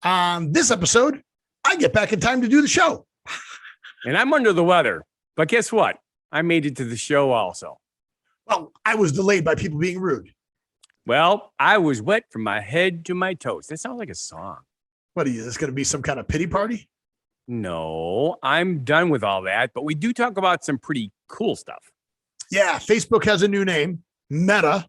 On this episode, I get back in time to do the show. And I'm under the weather. But guess what? I made it to the show also. Well, I was delayed by people being rude. Well, I was wet from my head to my toes. That sounds like a song. What are you? Is this going to be some kind of pity party? No, I'm done with all that. But we do talk about some pretty cool stuff. Yeah, Facebook has a new name, Meta,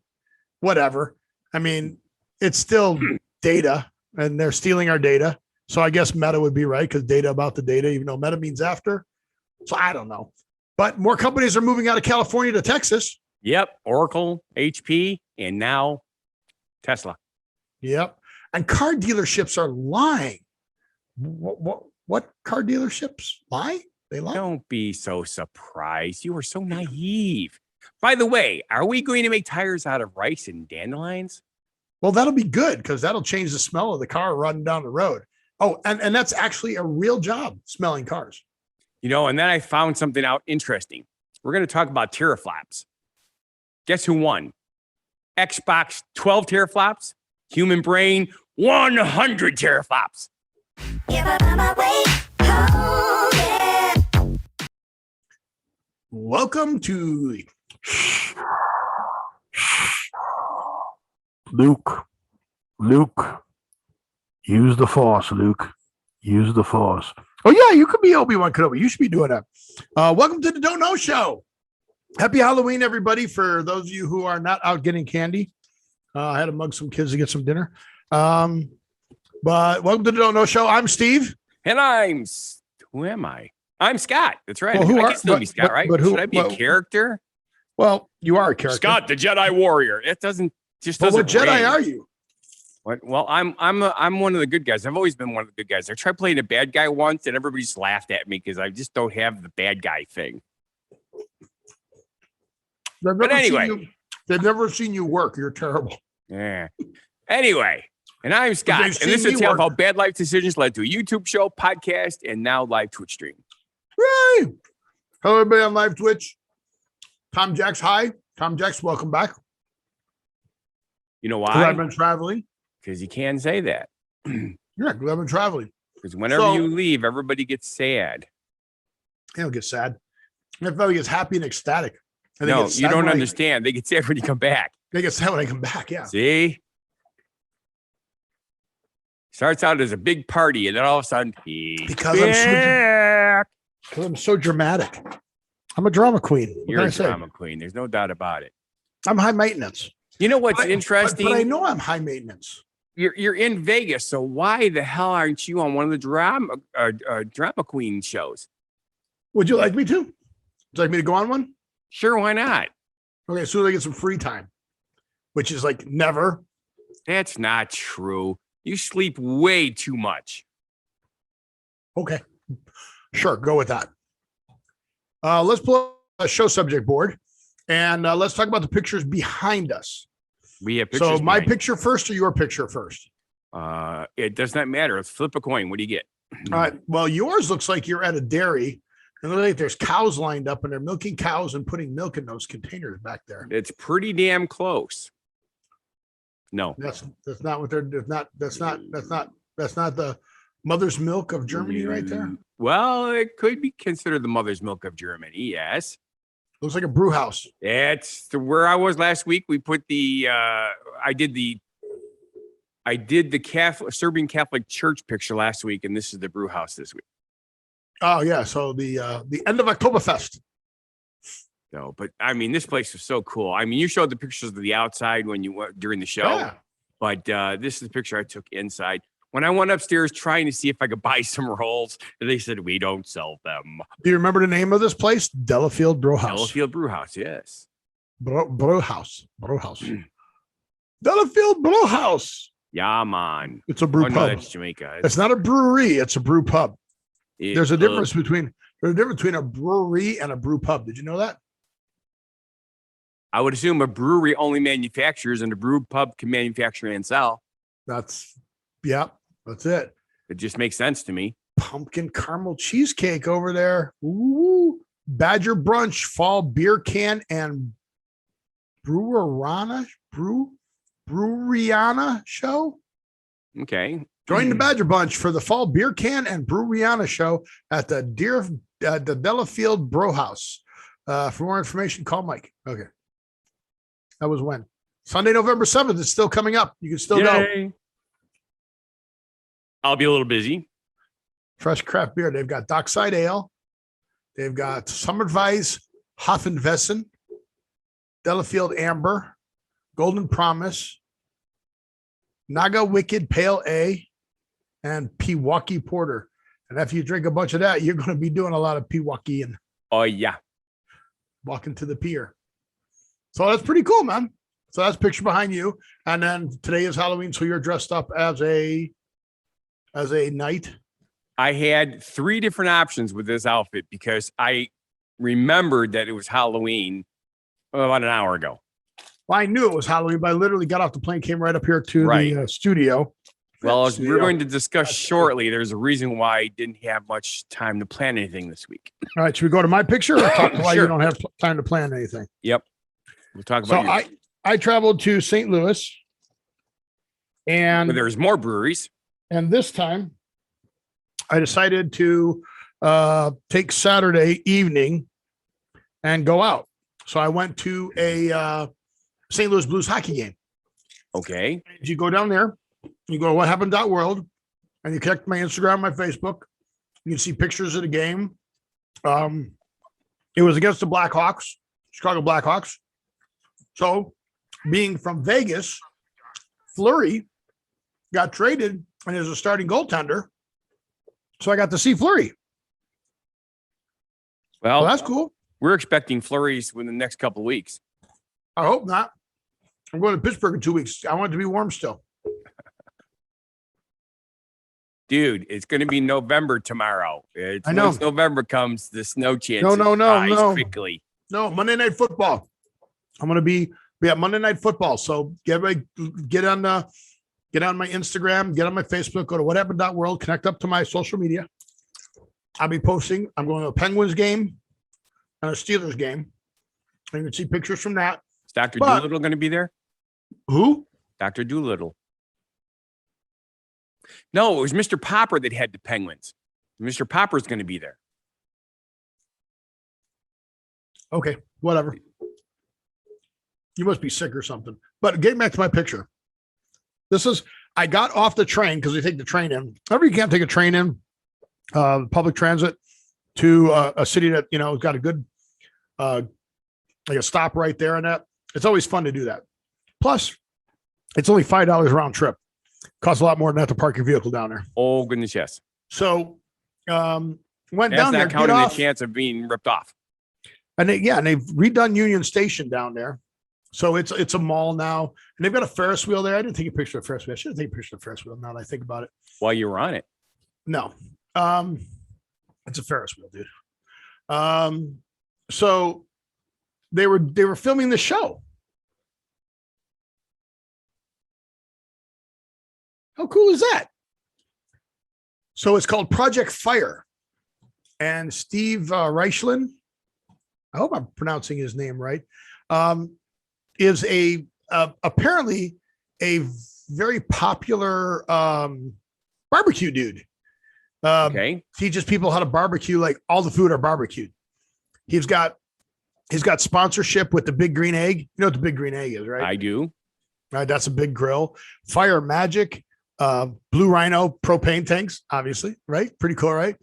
whatever. I mean, it's still data, and they're stealing our data. So I guess Meta would be right because data about the data, even though Meta means after. So I don't know. But more companies are moving out of California to Texas. Yep. Oracle, HP, and now Tesla. Yep. And car dealerships are lying. What car dealerships lie? They lie. Don't be so surprised. You are so naive. By the way, are we going to make tires out of rice and dandelions? Well, that'll be good because that'll change the smell of the car running down the road. Oh, and that's actually a real job, smelling cars. You know, and then I found something out interesting. We're going to talk about teraflops. Guess who won? Xbox 12 teraflops, human brain 100 teraflops. Welcome to Luke, use the force, Luke. Use the force. Oh, yeah, you could be Obi-Wan Kenobi. You should be doing that. Welcome to the Don't Know Show. Happy Halloween, everybody. For those of you who are not out getting candy, I had to mug some kids to get some dinner. But welcome to the Don't Know Show. I'm Steve. And who am I? I'm Scott. That's right. Well, I can still be Scott, right? But Should I be a character? Well, you are a character. Scott, the Jedi Warrior. It doesn't. What Jedi are you? What? Well, I'm one of the good guys. I've always been one of the good guys. I tried playing a bad guy once, and everybody just laughed at me because I just don't have the bad guy thing. But anyway, they've never seen you work. You're terrible. Yeah. Anyway, and I'm Scott, and this is a tale of how bad life decisions led to a YouTube show, podcast, and now live Twitch stream. Right. Hello, everybody on live Twitch. Tom Jacks, hi. Tom Jacks, welcome back. You know why? I've been traveling. Because you can say that. Yeah, I've been traveling. Because whenever you leave, everybody gets sad. They don't get sad. Everybody gets happy and ecstatic. And no, you don't understand. They get sad when you come back. They get sad when I come back, yeah. See? Starts out as a big party, and then all of a sudden, because I'm so dramatic. I'm a drama queen. You're a drama queen. There's no doubt about it. I'm high maintenance. You know what's interesting? But I know I'm high maintenance. You're in Vegas, so why the hell aren't you on one of the drama queen shows? Would you like me to? Would you like me to go on one? Sure, why not? Okay, as soon as I get some free time, which is like never. That's not true. You sleep way too much. Okay, sure, go with that. Let's pull up a show subject board, and let's talk about the pictures behind us. We have pictures. So my picture first or your picture first? It does not matter. Let's flip a coin. What do you get? All right. Well, yours looks like you're at a dairy, and looks like there's cows lined up, and they're milking cows and putting milk in those containers back there. It's pretty damn close. No, that's not what they're. That's not the mother's milk of Germany right there. Well, it could be considered the mother's milk of Germany. Yes. Looks like a brew house. It's where I was last week. We put I did the Serbian Catholic Church picture last week, and this is the brew house this week. Oh yeah, so the end of Oktoberfest. No, but I mean, this place was so cool. I mean, you showed the pictures of the outside when you went during the show, but this is the picture I took inside. When I went upstairs trying to see if I could buy some rolls, they said, we don't sell them. Do you remember the name of this place? Delafield Brew House. Delafield Brew House, yes. Brew House. Delafield Brew House. Yeah, man. It's a brew pub. No, that's Jamaica. It's not a brewery. It's a brew pub. There's a difference between a brewery and a brew pub. Did you know that? I would assume a brewery only manufactures and a brew pub can manufacture and sell. That's it. It just makes sense to me. Pumpkin caramel cheesecake over there. Ooh. Badger Brunch, fall beer can, and Breweriana show. Okay. Join the Badger Bunch for the fall beer can and breweriana show at the Delafield Brew House. For more information, call Mike. Okay. That was when? Sunday, November 7th. It's still coming up. You can still go. I'll be a little busy. Fresh craft beer. They've got Dockside Ale. They've got Sommerweiss Hoffenwessen, Delafield Amber, Golden Promise, Naga Wicked Pale A, and Pewaukee Porter. And if you drink a bunch of that, you're going to be doing a lot of Pewaukee and Oh, yeah. walking to the pier. So that's pretty cool, man. So that's picture behind you. And then today is Halloween, so you're dressed up as a knight. I had 3 different options with this outfit because I remembered that it was Halloween about an hour ago. Well, I knew it was Halloween, but I literally got off the plane, came right up here to the studio. Well, as we're going to discuss shortly, there's a reason why I didn't have much time to plan anything this week. All right, should we go to my picture or talk why you don't have time to plan anything? Yep. We'll talk about So I traveled to St. Louis, and there's more breweries. And this time I decided to take Saturday evening and go out. So I went to a St. Louis Blues hockey game. Okay. You go down there, you go to whathappened.world, and you connect my Instagram, my Facebook. You can see pictures of the game. It was against the Blackhawks, Chicago Blackhawks. So being from Vegas, Fleury got traded and is a starting goaltender. So I got to see Fleury. Well, that's cool. We're expecting flurries within the next couple of weeks. I hope not. I'm going to Pittsburgh in 2 weeks. I want it to be warm still. Dude, it's going to be November tomorrow. I know. Once November comes, the snow chance No. quickly. No, Monday Night Football. I'm going to be at Monday Night Football. So get on my Instagram, get on my Facebook, go to whathappened.world, connect up to my social media. I'll be posting. I'm going to a Penguins game and a Steelers game. And you can see pictures from that. Is Dr. Doolittle going to be there? Who? Dr. Doolittle. No, it was Mr. Popper that had the Penguins. Mr. Popper's going to be there. Okay, whatever. You must be sick or something. But getting back to my picture. I got off the train because we take the train in. Whenever you can't take a train in, public transit to a city that, has got a good, like a stop right there and that. It's always fun to do that. Plus, it's only $5 round trip. Costs a lot more than that to park your vehicle down there. Oh, goodness, yes. So went That's down there. Not counting the chance of being ripped off. And they've redone Union Station down there. So it's a mall now. And they've got a Ferris wheel there. I didn't take a picture of the Ferris wheel. I should have taken a picture of the Ferris wheel now that I think about it. While you were on it. No. It's a Ferris wheel, dude. So they were filming the show. How cool is that? So it's called Project Fire. And Steve Reichlin, I hope I'm pronouncing his name right, is apparently a very popular barbecue dude. Okay. Teaches people how to barbecue, like all the food are barbecued. He's got sponsorship with the Big Green Egg. You know what the Big Green Egg is, right? I do. Right, that's a big grill. Fire Magic, Blue Rhino propane tanks, obviously, right? Pretty cool, right?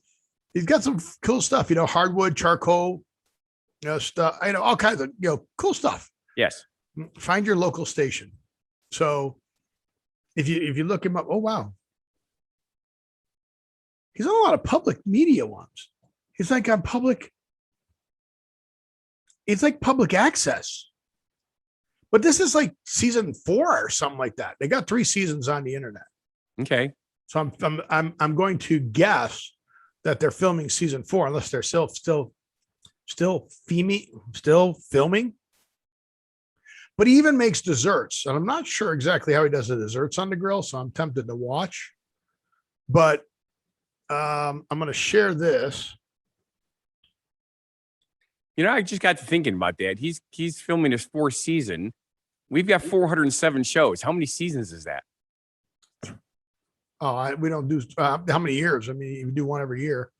He's got some cool stuff, hardwood, charcoal, stuff, all kinds of, cool stuff. Yes. Find your local station. So if you look him up, oh, wow. He's on a lot of public media ones. He's like on public. It's like public access. But this is like season 4 or something like that. They got 3 seasons on the internet. Okay. So I'm going to guess that they're filming season 4, unless they're still filming. But he even makes desserts, and I'm not sure exactly how he does the desserts on the grill, so I'm tempted to watch. But I'm going to share this. I just got to thinking about that. He's filming his 4th season. We've got 407 shows. How many seasons is that? We don't do how many years? I mean, we do one every year.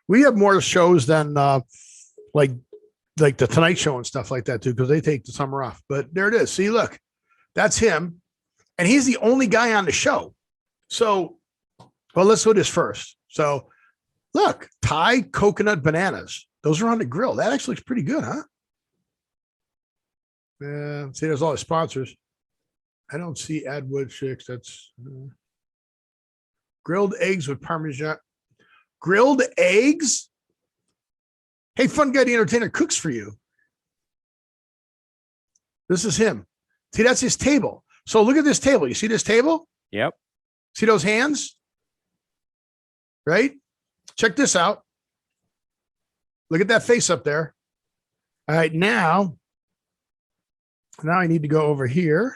We have more shows than like the Tonight Show and stuff like that too, because they take the summer off. But there it is. See, look, that's him, and he's the only guy on the show. So, well, let's do this first. So, look, Thai coconut bananas. Those are on the grill. That actually looks pretty good, huh? Yeah. See, there's all the sponsors. I don't see Adwood Chicks. That's grilled eggs with Parmesan. Grilled eggs? Hey, Fun Guy the Entertainer cooks for you. This is him. See, that's his table. So look at this table. You see this table? Yep. See those hands? Right? Check this out. Look at that face up there. All right, now I need to go over here.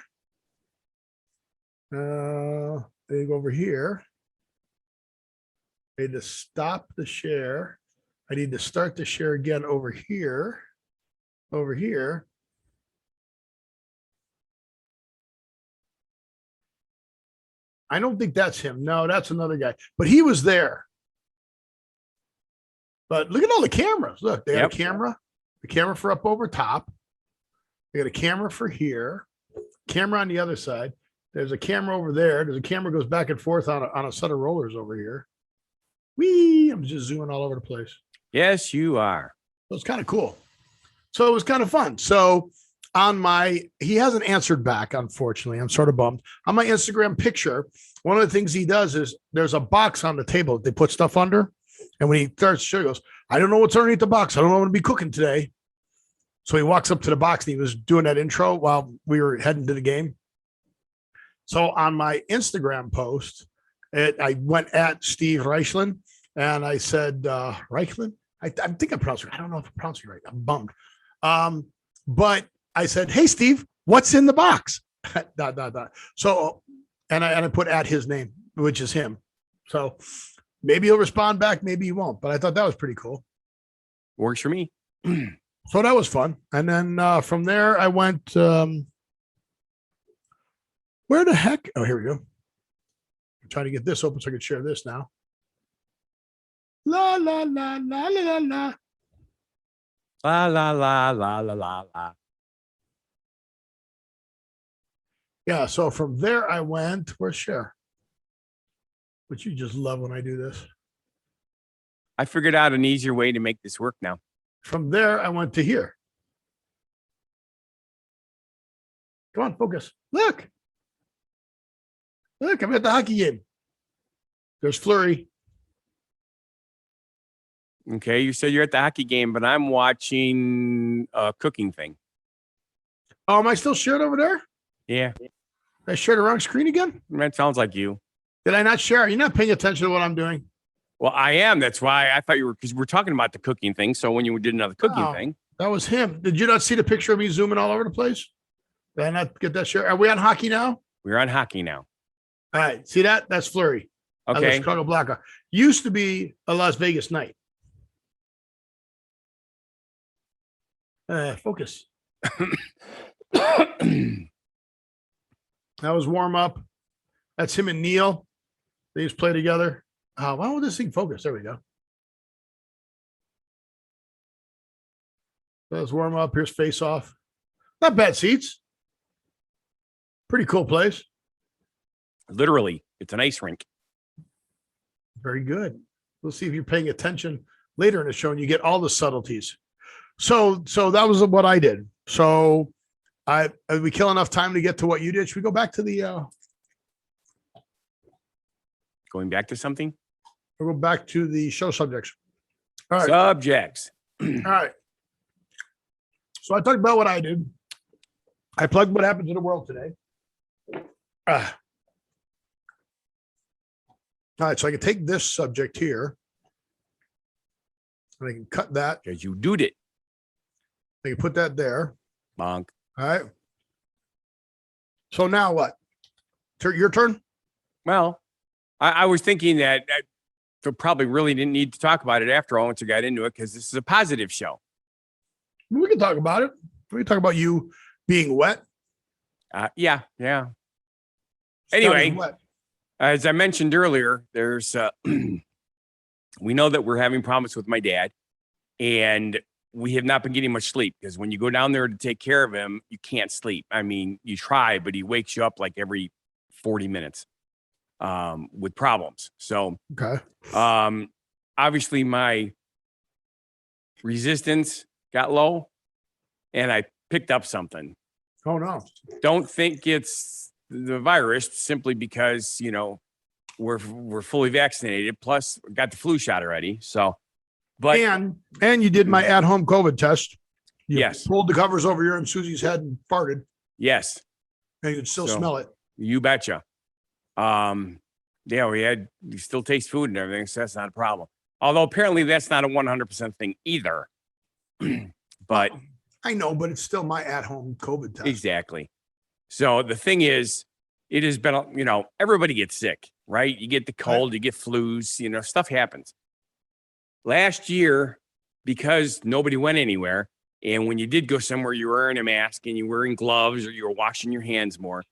There you go over here. I need to stop the share. I need to start the share again over here. Over here. I don't think that's him. No, that's another guy. But he was there. But look at all the cameras. Look, they have a camera. The camera for up over top. They got a camera for here. Camera on the other side. There's a camera over there. There's a camera goes back and forth on a set of rollers over here. Whee! I'm just zooming all over the place. Yes, you are. So it's kind of cool. So it was kind of fun. So he hasn't answered back, unfortunately. I'm sort of bummed. On my Instagram picture, one of the things he does is there's a box on the table that they put stuff under. And when he starts to show, he goes, I don't know what's underneath the box. I don't know what I'm going to be cooking today. So he walks up to the box and he was doing that intro while we were heading to the game. So on my Instagram post, I went at Steve Reichlin and I said, Reichlin? I think I pronounced it. I don't know if I pronounced it right. I'm bummed. But I said, hey, Steve, what's in the box? ... So, and I put at his name, which is him. So maybe he'll respond back. Maybe he won't. But I thought that was pretty cool. Works for me. So that was fun. And then from there, I went, where the heck? Oh, here we go. I'm trying to get this open so I can share this now. La, la, la, la, la, la, la. La, la, la, la, la, la, la. Yeah, so from there I went, where's share? But you just love when I do this. I figured out an easier way to make this work now. From there, I went to here. Come on, focus. Look. Look, I'm at the hockey game. There's Fleury. Okay, you said you're at the hockey game, but I'm watching a cooking thing. Oh, am I still shared over there? Yeah. Did I share the wrong screen again? That sounds like you. Did I not share? You're not paying attention to what I'm doing. Well, I am. That's why I thought you were, because we're talking about the cooking thing. So when you did another cooking thing. That was him. Did you not see the picture of me zooming all over the place? Did I not get that share? Are we on hockey now? We're on hockey now. All right. See that? That's Fleury. Okay. Chicago Blackhawks. Used to be a Las Vegas night. Focus. That was warm up. That's him and Neil. They used to play together. Why don't this thing focus? There we go. Let's warm up. Here's face off. Not bad seats. Pretty cool place. Literally, it's an ice rink. Very good. We'll see if you're paying attention later in the show and you get all the subtleties. So that was what I did. So we kill enough time to get to what you did. Should we go back to the Going back to something? we'll go back to the show subjects. All right. Subjects. All right. So I talked about what I did. I plugged what happened to the world today. All right. So I can take this subject here and I can cut that. Because you did it. I can put that there. Bonk. All right. So now what? Your turn? Well, I was thinking that I probably really didn't need to talk about it after all once you got into it, because this is a positive show. We can talk about it. We can talk about you being wet. Yeah. Starting Anyway, wet. As I mentioned earlier, there's we know that we're having problems with my dad, and we have not been getting much sleep because when you go down there to take care of him, you can't sleep. I mean, you try, but he wakes you up like every 40 minutes with problems. So, Okay. obviously my resistance got low and I picked up something. Oh no. Don't think it's the virus simply because, we're fully vaccinated, plus got the flu shot already. So, but and you did my at-home COVID test. You yes, pulled the covers over your and Susie's head and farted. yes, And you could still smell it. You betcha. Yeah, we still taste food and everything, so that's not a problem. Although apparently that's not a 100% thing either. But I know, but it's still my at-home COVID test. Exactly. So the thing is, it has been, everybody gets sick, right? You get the cold, you get flus, stuff happens. Last year, because nobody went anywhere, and when you did go somewhere, you were wearing a mask and you were wearing gloves or you were washing your hands more.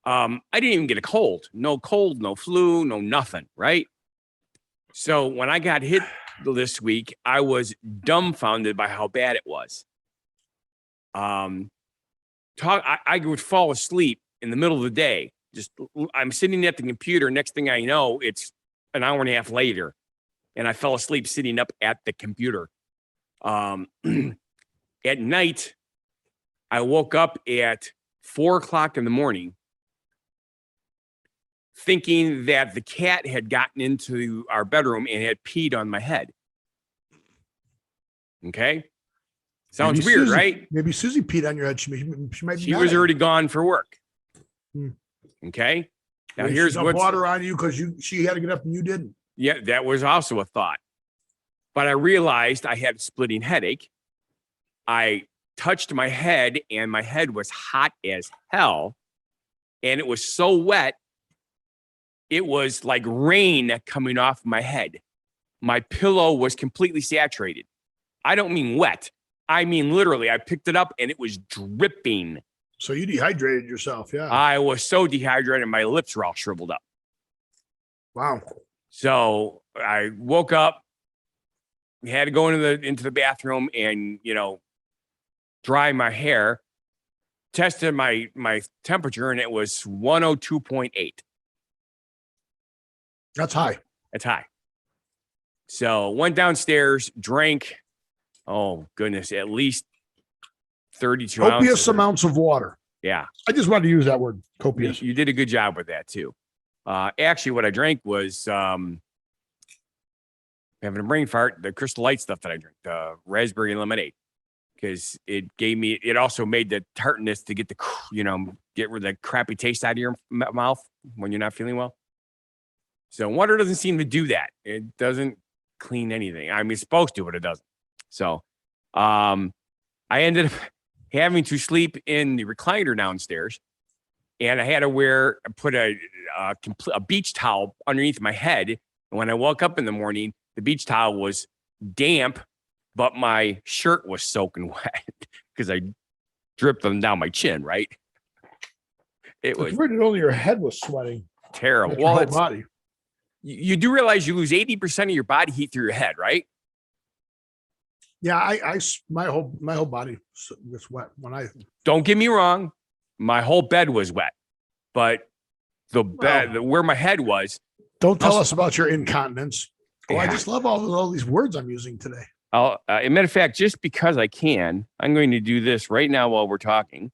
I didn't even get a cold, no flu, no nothing, right? So when I got hit this week, I was dumbfounded by how bad it was. I would fall asleep in the middle of the day. I'm sitting at the computer. Next thing I know, it's an hour and a half later, and I fell asleep sitting up at the computer. At night, I woke up at 4:00 in the morning, thinking that the cat had gotten into our bedroom and had peed on my head. Okay. Sounds weird, Susie, right? Maybe Susie peed on your head. She might be. She was already gone for work. Hmm. Okay. Now Maybe here's what's water on you because she had to get up and you didn't. Yeah, that was also a thought. But I realized I had a splitting headache. I touched my head and my head was hot as hell. And it was so wet, it was like rain coming off my head. My pillow was completely saturated. I don't mean wet. I mean, literally, I picked it up and it was dripping. So you dehydrated yourself, yeah. I was so dehydrated, my lips were all shriveled up. Wow. So I woke up, had to go into the bathroom and, dry my hair, tested my temperature, and it was 102.8. That's high. That's high. So went downstairs, drank, oh goodness, at least 32 ounces. Copious amounts of water. Yeah. I just wanted to use that word, copious. You did a good job with that too. Actually, what I drank was having a brain fart, the Crystal Light stuff that I drank, the raspberry lemonade, because it also made the tartness to get get rid of the crappy taste out of your mouth when you're not feeling well. So water doesn't seem to do that. It doesn't clean anything. I mean, it's supposed to, but it doesn't. So I ended up having to sleep in the recliner downstairs, and I had to put a beach towel underneath my head. And when I woke up in the morning, the beach towel was damp, but my shirt was soaking wet because I dripped them down my chin, right? It was weird that only your head was sweating. Terrible. Well, whole body. You do realize you lose 80% of your body heat through your head, right? Yeah, my whole body was wet when I. Don't get me wrong, my whole bed was wet, but the bed where my head was. Don't tell us about your incontinence. Oh, Yeah. I just love all these words I'm using today. As a matter of fact, just because I can, I'm going to do this right now while we're talking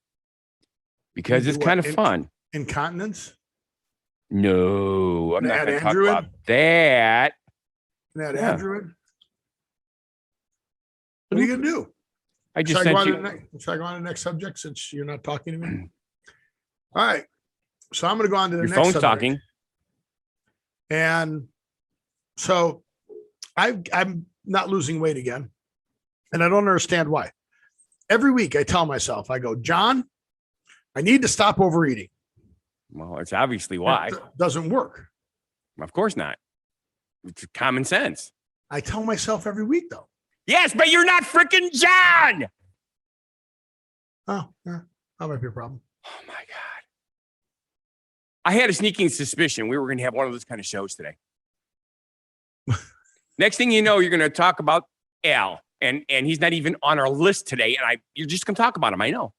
because it's kind of fun. Incontinence? No, I'm not going to talk Andrew about that. Andrew in? What are you going to do? I just sent you. Should I go on to the next subject since you're not talking to me? All right. So I'm going to go on to the Your next phone's subject. talking. And so I'm not losing weight again. And I don't understand why. Every week I tell myself, I go, John, I need to stop overeating. Well, it's obviously why. It doesn't work. Of course not. It's common sense. I tell myself every week, though. Yes, but you're not freaking John. Oh, yeah. That might be a problem. Oh, my God. I had a sneaking suspicion we were going to have one of those kind of shows today. Next thing you know, you're going to talk about Al, and he's not even on our list today. And you're just going to talk about him. I know.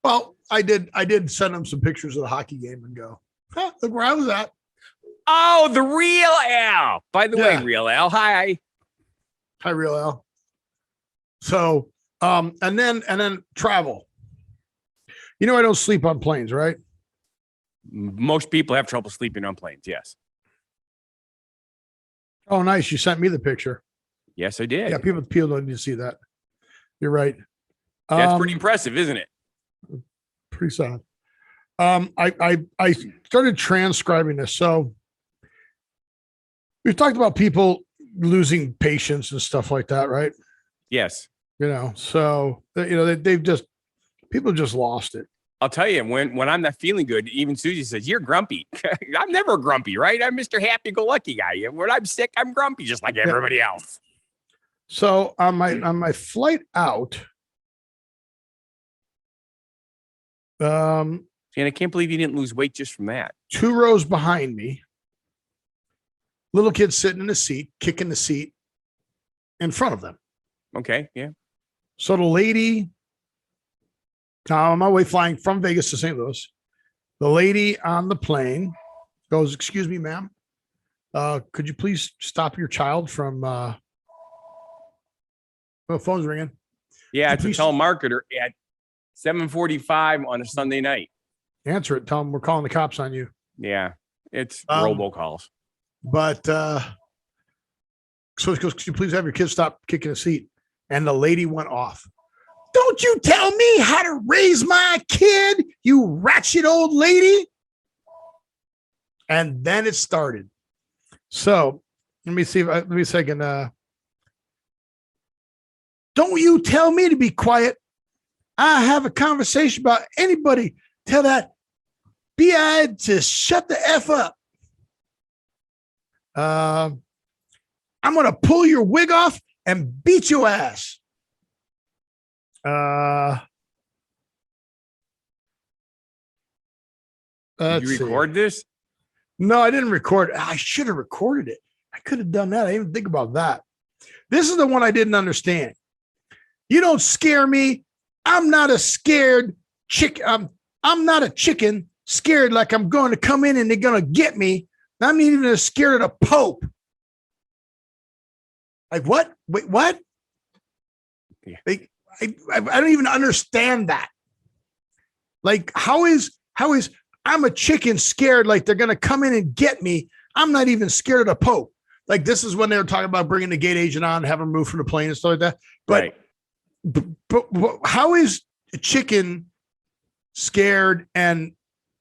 Well, I did send him some pictures of the hockey game and go, look where I was at. Oh, the real Al. By the way, real Al. Hi. Hi, real Al. So, and then travel. You know, I don't sleep on planes, right? Most people have trouble sleeping on planes. Yes. Oh, nice. You sent me the picture. Yes, I did. Yeah, people don't need to see that. You're right. That's pretty impressive, isn't it? Pretty sad. I started transcribing this. So we've talked about people losing patience and stuff like that, right? Yes. You know, so people just lost it. I'll tell you, when I'm not feeling good, even Susie says, you're grumpy. I'm never grumpy, right? I'm Mr. Happy-go-lucky guy. When I'm sick, I'm grumpy, just like everybody else. So on my flight out, and I can't believe you didn't lose weight just from that. 2 rows behind me, little kid sitting in a seat, kicking the seat in front of them. Okay, yeah. So the lady, on my way flying from Vegas to St. Louis, the lady on the plane goes, "Excuse me, ma'am. Could you please stop your child from oh, phone's ringing." Yeah, it's a telemarketer at 7:45 on a Sunday night. Answer it. Tell them we're calling the cops on you. Yeah, it's robocalls. But so it goes, "Could you please have your kid stop kicking a seat?" And the lady went off. "Don't you tell me how to raise my kid, you ratchet old lady." And then it started. So let me see if let me see if I can. "Don't you tell me to be quiet. I have a conversation about anybody. Tell that BI to shut the F up. I'm going to pull your wig off and beat your ass." Did you record this? No, I didn't record it. I should have recorded it. I could have done that. I didn't even think about that. This is the one I didn't understand. "You don't scare me. I'm not a scared chicken. I'm not a chicken scared like I'm going to come in and they're going to get me. I'm not even scared of the Pope." Like, what? Wait, what? Yeah. Like, I don't even understand that. Like, how is I'm a chicken scared like they're going to come in and get me? I'm not even scared of the Pope. Like, this is when they were talking about bringing the gate agent on, have him move from the plane and stuff like that. But, but how is a chicken scared and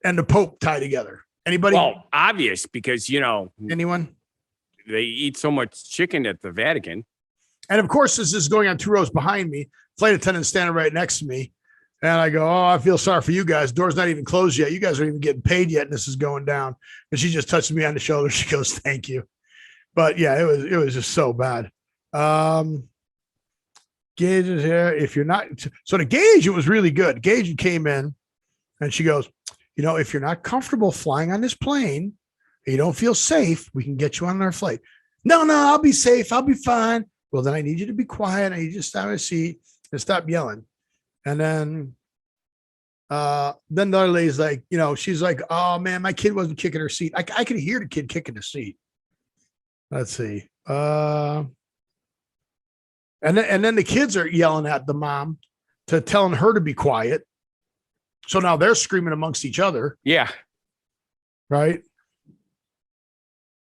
the Pope tied together? Anybody? Well, obvious, because, anyone? They eat so much chicken at the Vatican. And of course, this is going on 2 rows behind me. Flight attendant standing right next to me. And I go, "Oh, I feel sorry for you guys. Door's not even closed yet. You guys aren't even getting paid yet. And this is going down." And she just touches me on the shoulder. She goes, "Thank you." But yeah, it was just so bad. Gage is here. If you're not, so the gate agent was really good. Gate agent came in and she goes, "If you're not comfortable flying on this plane, you don't feel safe, we can get you on our flight." No, I'll be safe. I'll be fine." "Well, then I need you to be quiet. I need you to stop in a seat and stop yelling." And then the other lady's like, she's like, "Oh man, my kid wasn't kicking her seat." I could hear the kid kicking the seat. Let's see. And then the kids are yelling at the mom telling her to be quiet. So now they're screaming amongst each other. Yeah. Right.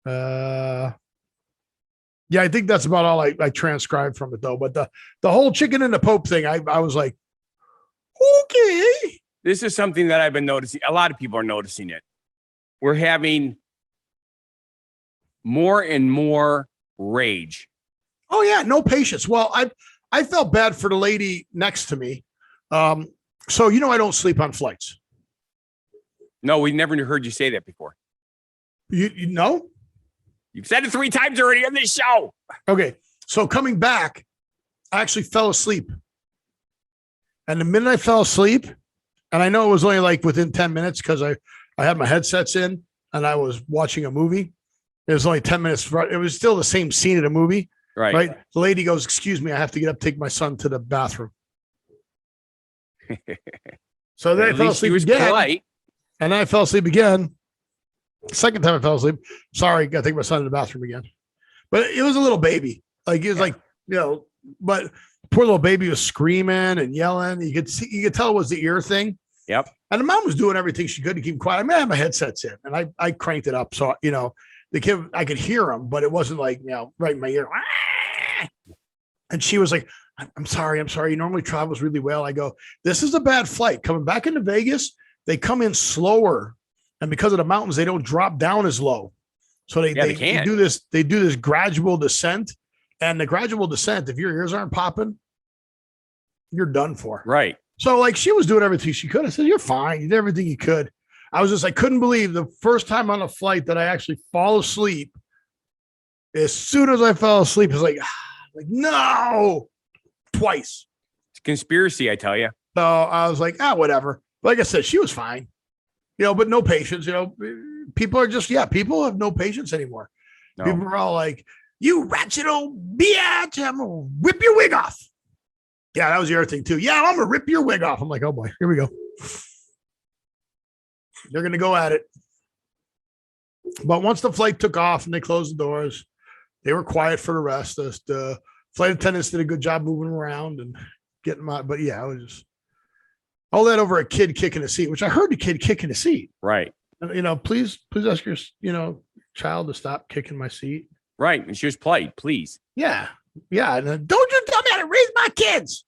Yeah, I think that's about all I transcribed from it though. But the whole chicken and the Pope thing, I was like, okay. This is something that I've been noticing. A lot of people are noticing it. We're having more and more rage. Oh yeah, no patience. Well, I felt bad for the lady next to me. So I don't sleep on flights. No, we never heard you say that before. You know? You've said it 3 times already on this show. Okay. So coming back, I actually fell asleep. And the minute I fell asleep, and I know it was only like within 10 minutes because I had my headsets in and I was watching a movie. It was only 10 minutes. It was still the same scene in a movie. Right. The lady goes, "Excuse me, I have to get up, take my son to the bathroom." So then I fell asleep again. Polite. And then I fell asleep again. Second time I fell asleep. Sorry, got to take my son to the bathroom again. But it was a little baby. Like, it was like, but poor little baby was screaming and yelling. You could tell it was the ear thing. Yep. And the mom was doing everything she could to keep him quiet. I mean, I had my headsets in and I cranked it up. So, the kid, I could hear him, but it wasn't like, right in my ear. And she was like, I'm sorry. He normally travels really well. I go, this is a bad flight. Coming back into Vegas, they come in slower. And because of the mountains, they don't drop down as low. So they do this gradual descent. And the gradual descent, if your ears aren't popping, you're done for. Right. So like she was doing everything she could. I said, "You're fine. You did everything you could." I couldn't believe the first time on a flight that I actually fall asleep. As soon as I fell asleep, it's like no, twice. It's a conspiracy, I tell you. So I was like, whatever. Like I said, she was fine, but no patience. People are just, people have no patience anymore. No. People are all like, "You ratchet old bitch, I'm gonna rip your wig off." Yeah, that was the other thing too. "Yeah, I'm gonna rip your wig off." I'm like, oh boy, here we go. They're gonna go at it. But once the flight took off and they closed the doors, they were quiet for the rest. The flight attendants did a good job moving around and getting them out. But yeah, I was just all that over a kid kicking a seat, which I heard the kid kicking a seat. Right. Please ask your child to stop kicking my seat. Right. And she was polite, please. Yeah. Yeah. And don't you tell me how to raise my kids.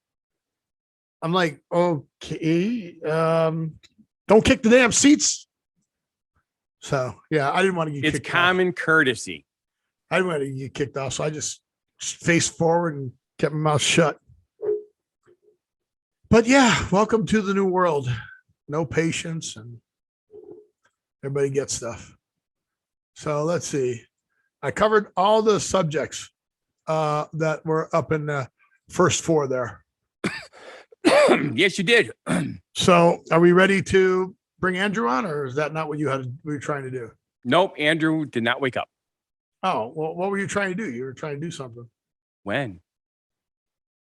I'm like, okay. Don't kick the damn seats. So yeah, I didn't want to get kicked off. It's common courtesy. I didn't want to get kicked off. So I just faced forward and kept my mouth shut. But yeah, welcome to the new world. No patience and everybody gets stuff. So let's see. I covered all the subjects that were up in the first four there. Yes, you did. So are we ready to bring Andrew on, or is that not what you were trying to do? Nope. Andrew did not wake up. Oh, well, what were you trying to do? You were trying to do something. When?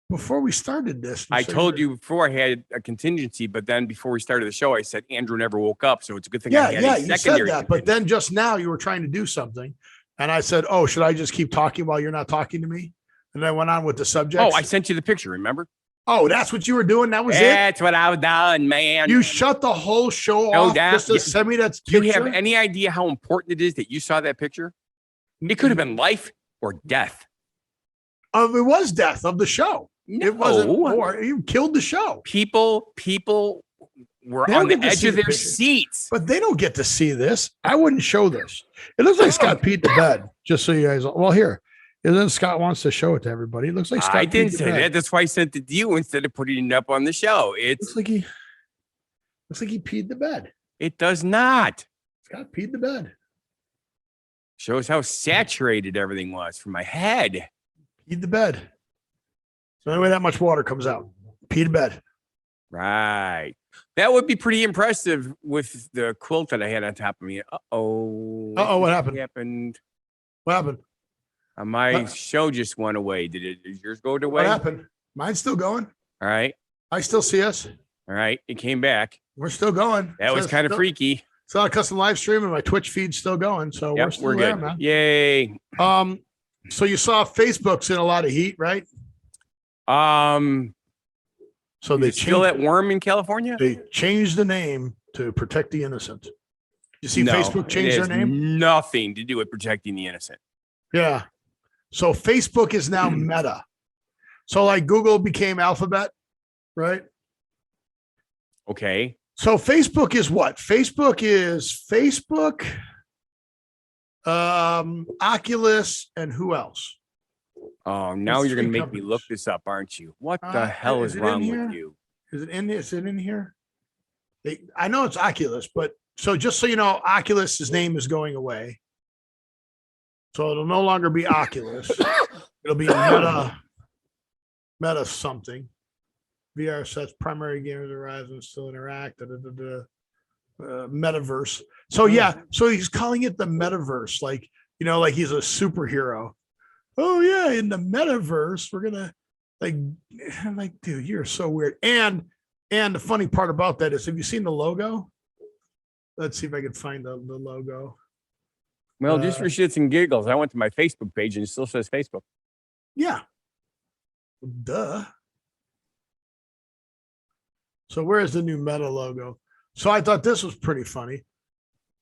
Before we started this. I told you before I had a contingency, but then before we started the show, I said Andrew never woke up. So it's a good thing. I had you said that. But then just now you were trying to do something. And I said, "Oh, should I just keep talking while you're not talking to me?" And I went on with the subject. Oh, I sent you the picture, remember? Oh, that's what you were doing? That was it? That's what I was done, man. You shut the whole show off just to send me that picture? Do you have any idea how important it is that you saw that picture? It could have been life or death. It was death of the show. No. It wasn't war. You killed the show. People were on the edge of their seats. But they don't get to see this. I wouldn't show this. It looks like Scott peed the bed, just so you guys. Well, here. And then Scott wants to show it to everybody. It looks like Scott. I didn't say that. That's why I sent it to you instead of putting it up on the show. It looks like he peed the bed. It does not. Scott peed the bed. Shows how saturated everything was from my head. Peed the bed. So anyway, that much water comes out. Pee the bed. Right. That would be pretty impressive with the quilt that I had on top of me. What happened? What happened? My show just went away. Did yours go away? What happened? Mine's still going. All right. I still see us. All right. It came back. We're still going. That was kind of freaky. It's on a custom live stream and my Twitch feed's still going. So we're good. There, man. Yay. So you saw Facebook's in a lot of heat, right? So they still at Worm in California? They changed the name to Protect the Innocent. You see Facebook change their name? Nothing to do with protecting the innocent. Yeah. So Facebook is now Meta. So like Google became Alphabet, right? Okay. So Facebook is what? Facebook is Facebook, Oculus, and who else? Oh, now you're going to make me look this up, aren't you? What the hell is wrong with you? Is it in here? I know it's Oculus, but so just so you know, Oculus's name is going away. So it'll no longer be Oculus. It'll be Meta something. VR sets primary gamers Horizon still interact. metaverse. So yeah, so he's calling it the metaverse, like like he's a superhero. Oh yeah, in the metaverse, we're gonna like. I'm like, dude, you're so weird. And the funny part about that is, have you seen the logo? Let's see if I can find the logo. Well, just for shits and giggles, I went to my Facebook page and it still says Facebook. Yeah. Duh. So where's the new Meta logo? So I thought this was pretty funny.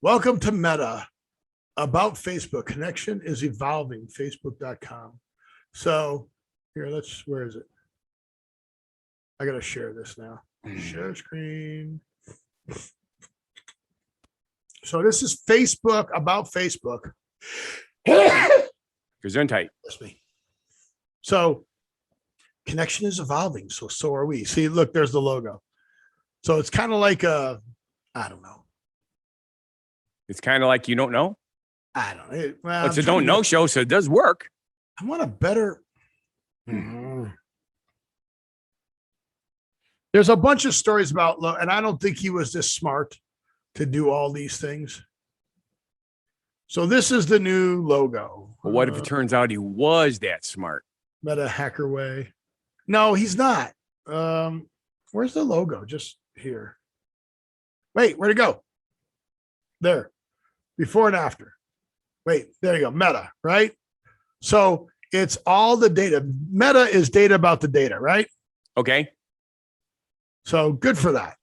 Welcome to Meta. About Facebook. Connection is evolving. Facebook.com. So here, where is it? I got to share this now. Share screen. So this is Facebook, about Facebook. Gesundheit. That's me. So connection is evolving. So are we. See, look, there's the logo. So it's kind of like I don't know. It's kind of like you don't know. I don't know. Well, it's a don't know show, so it does work. I want a better. There's a bunch of stories about, and I don't think he was this smart to do all these things. So this is the new logo. But what if it turns out he was that smart? Meta hacker way. No, he's not. Where's the logo? Just here. Wait, where'd it go? There. Before and after. Wait, there you go. Meta, right? So it's all the data. Meta is data about the data, right? Okay. So good for that.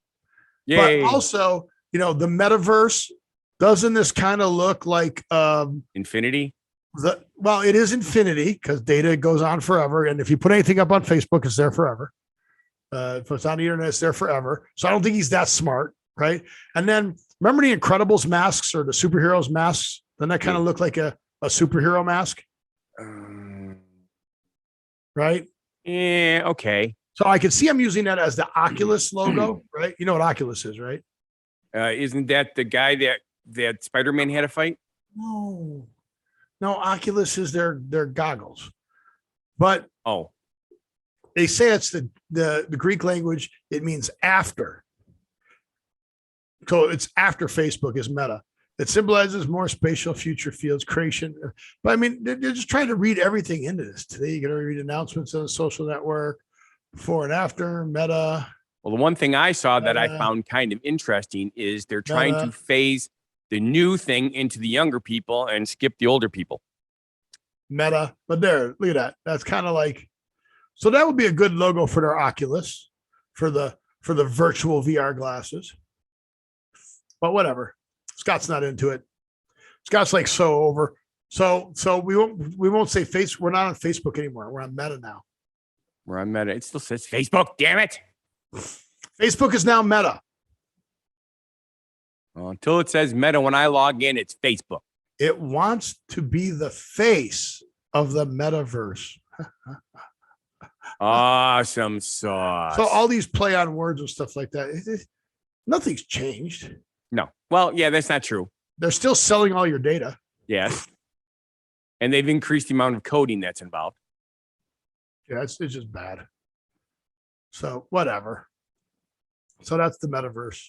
Yay. But also, the metaverse, doesn't this kind of look like infinity? Well, it is infinity because data goes on forever. And if you put anything up on Facebook, it's there forever. If it's on the internet, it's there forever. So I don't think he's that smart, right? And then remember the Incredibles masks or the superheroes masks? Doesn't that kind of look like a superhero mask? Right? Yeah, okay. So I could see him using that as the Oculus logo, right? You know what Oculus is, right? Isn't that the guy that Spider-Man had a fight? No, Oculus is their goggles. But they say it's the Greek language. It means after. So it's after Facebook is Meta. It symbolizes more spatial future fields creation. But I mean, they're just trying to read everything into this. Today, you're going to read announcements on the social network, before and after, Meta. Well, the one thing I saw that I found kind of interesting is they're trying to phase the new thing into the younger people and skip the older people. Meta. But there, look at that. That's kind of like, so that would be a good logo for their Oculus, for the virtual VR glasses. But whatever. Scott's not into it. Scott's like so over. So we won't say Facebook. We're not on Facebook anymore. We're on Meta now. We're on Meta. It still says Facebook. Damn it. Facebook is now Meta. Well, until it says Meta when I log in, it's Facebook. It wants to be the face of the metaverse. Awesome sauce. So all these play on words and stuff like that. Nothing's changed. No. Well, yeah, that's not true. They're still selling all your data. Yes. And they've increased the amount of coding that's involved. Yeah, it's just bad. So whatever. So that's the metaverse.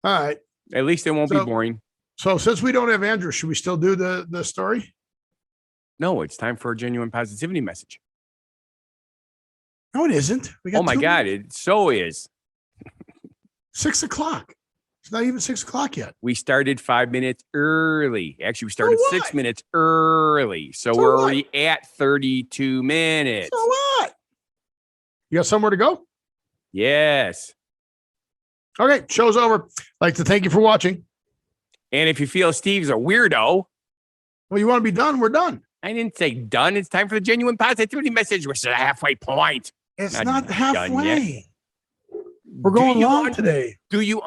All right. At least it won't be boring. So since we don't have Andrew, should we still do the story? No, it's time for a genuine positivity message. No, it isn't. We got oh my God, it so is. 6 o'clock. It's not even 6 o'clock yet. We started 5 minutes early. Actually, we started 6 minutes early. So we're already at 32 minutes. So what? You got somewhere to go? Yes. Okay, show's over. I'd like to thank you for watching. And if you feel Steve's a weirdo. Well, you want to be done? We're done. I didn't say done. It's time for the genuine positivity message, which is a halfway point. It's not halfway. We're going long today. Do you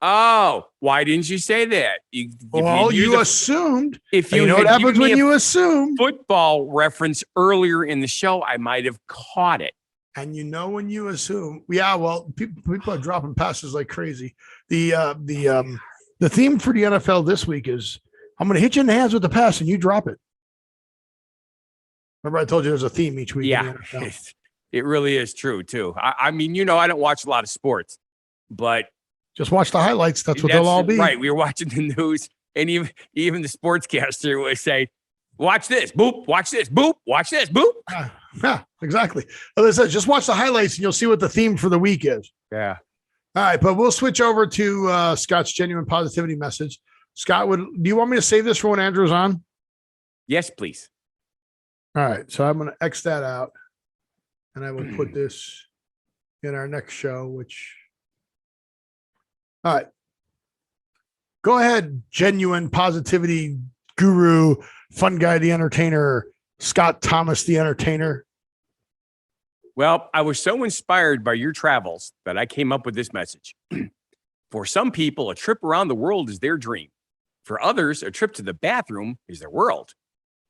Oh, why didn't you say that? You assumed. If you know what happens when you assume. Football reference earlier in the show, I might have caught it. And when you assume, yeah, well, people are dropping passes like crazy. The theme for the NFL this week is I'm going to hit you in the hands with the pass and you drop it. Remember, I told you there's a theme each week. Yeah, it really is true too. I mean, I don't watch a lot of sports, but just watch the highlights. That's what they'll all be. Right. We were watching the news, and even the sportscaster would say, watch this, boop, watch this, boop, watch this, boop. Yeah, exactly. As I said, just watch the highlights and you'll see what the theme for the week is. Yeah. All right, but we'll switch over to Scott's genuine positivity message. Scott, do you want me to save this for when Andrew's on? Yes, please. All right, so I'm going to X that out, and I will put this in our next show, which. All right. Go ahead, genuine positivity guru, fun guy, the entertainer, Scott Thomas, the entertainer. Well, I was so inspired by your travels that I came up with this message. For some people, a trip around the world is their dream. For others, a trip to the bathroom is their world.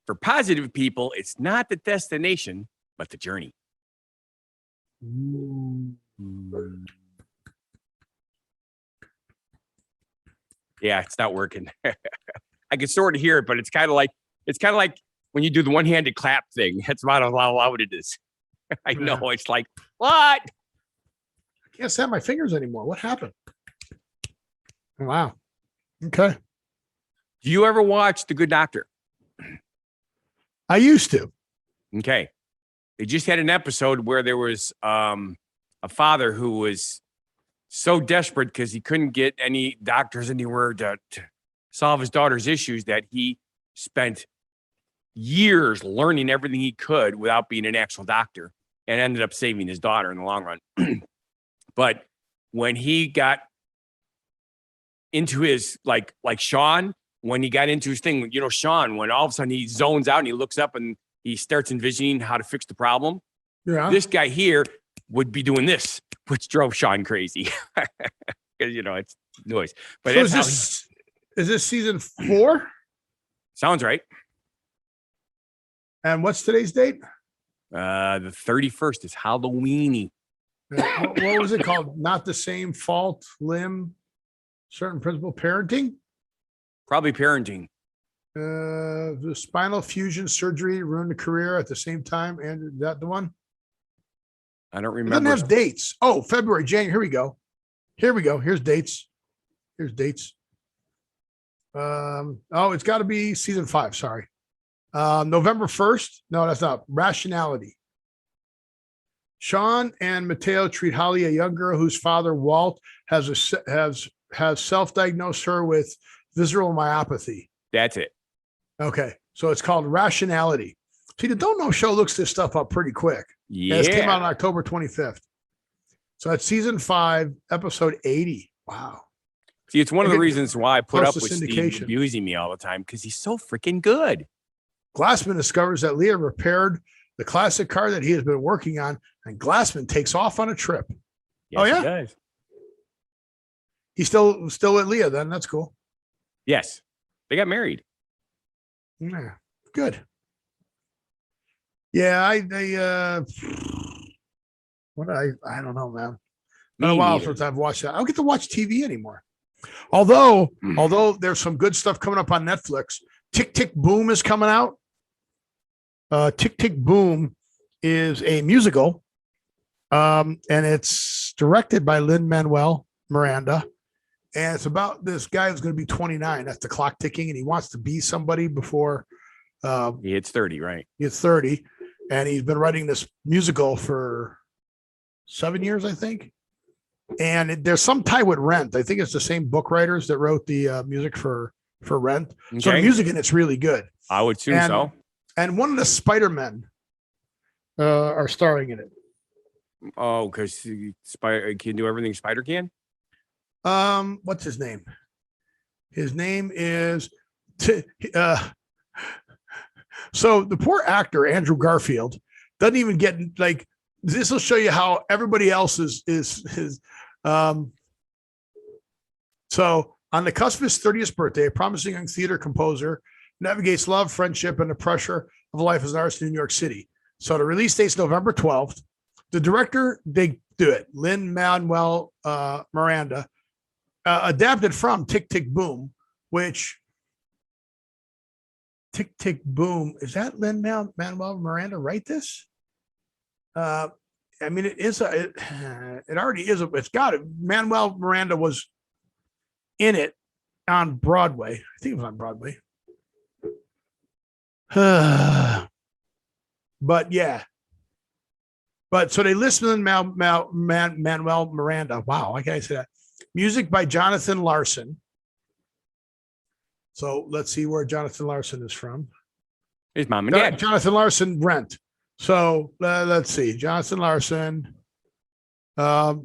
For positive people, it's not the destination, but the journey. Yeah, it's not working. I can sort of hear it, but it's kind of like when you do the one-handed clap thing. That's about how loud it is. I know. It's like, what? I can't snap my fingers anymore. What happened? Wow. Okay. Do you ever watch The Good Doctor? I used to. Okay. They just had an episode where there was a father who was so desperate because he couldn't get any doctors anywhere to solve his daughter's issues that he spent years learning everything he could without being an actual doctor and ended up saving his daughter in the long run. But when he got into his, like Sean, when he got into his thing, Sean, when all of a sudden he zones out and he looks up and he starts envisioning how to fix the problem. Yeah. This guy here would be doing this, which drove Sean crazy. Because, it's noise. But so is this season 4? Sounds right. And what's today's date? The 31st is Halloweeny. What was it called? Not the same fault, limb, certain principle, parenting? Probably parenting. The spinal fusion surgery ruined the career at the same time. And is that the one? I don't remember. It doesn't have dates. Oh, February, January. Here we go. Here's dates. It's got to be season 5. Sorry. November 1st. No, that's not. Rationality. Sean and Mateo treat Holly, a young girl whose father, Walt, has self-diagnosed her with visceral myopathy. That's it. Okay. So it's called Rationality. See, the Don't Know Show looks this stuff up pretty quick. Yeah. It came out on October 25th. So that's season 5, episode 80. Wow. See, it's one of the reasons why I put up with syndication. Steve abusing me all the time, because he's so freaking good. Glassman discovers that Leah repaired the classic car that he has been working on, and Glassman takes off on a trip. Yes, oh, yeah? He does. He's still with Leah then. That's cool. Yes. They got married. Yeah. Good. Yeah, I don't know, man. Been a while since I've watched that. I don't get to watch TV anymore. Although there's some good stuff coming up on Netflix. Tick Tick Boom is coming out. Tick Tick Boom is a musical, and it's directed by Lin-Manuel Miranda, and it's about this guy who's going to be 29. That's the clock ticking, and he wants to be somebody before he hits 30, right? He hits 30, and he's been writing this musical for 7 years, I think. And there's some tie with Rent. I think it's the same book writers that wrote the music for Rent. Okay. So the music in it's really good. I would assume so. And one of the Spider-Men are starring in it. Oh, because Spider can do everything Spider can? What's his name? His name is so the poor actor, Andrew Garfield, doesn't even get like this will show you how everybody else is so on the cusp of his 30th birthday, a promising young theater composer navigates love, friendship, and the pressure of life as an artist in New York City. So the release date's November 12th. The director, they do it, Lin-Manuel Miranda, adapted from Tick Tick Boom, which Tick Tick Boom, is that Lin-Manuel Miranda write this? I mean, it is it already is. It's got it. Manuel Miranda was in it on Broadway. I think it was on Broadway. But yeah. But so they listened to Manuel Miranda. Wow, why can't I say that? Music by Jonathan Larson. So let's see where Jonathan Larson is from. His mom and dad. Jonathan Larson, Rent. So let's see. Jonathan Larson. Wait a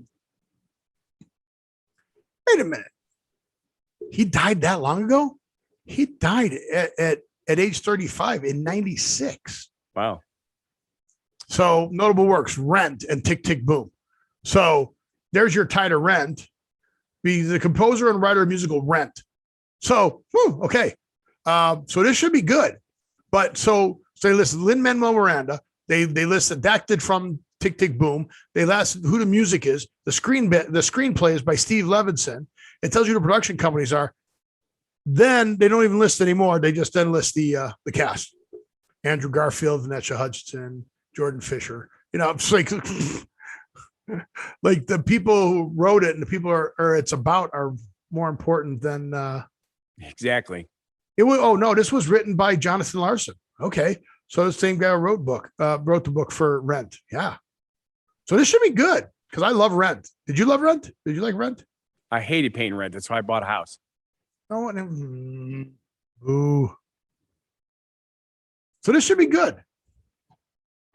minute. He died that long ago? He died at age 35 in 96. Wow. So notable works, Rent and Tick, Tick, Boom. So there's your tie to Rent. Be the composer and writer of musical Rent. So, okay. So this should be good. But so they listed Lin-Manuel Miranda. They listed adapted from Tick, Tick, Boom. They listed who the music is. The screenplay is by Steve Levinson. It tells you the production companies are. Then they don't even list anymore. They just then list the cast. Andrew Garfield, Vanessa Hudson, Jordan Fisher. You know, it's like like the people who wrote it and the people it's about are more important than exactly. It was. Oh no, this was written by Jonathan Larson. Okay, so the same guy wrote the book for Rent. Yeah, so this should be good because I love Rent. Did you love Rent? Did you like Rent? I hated paying rent. That's why I bought a house. Oh, ooh. So this should be good.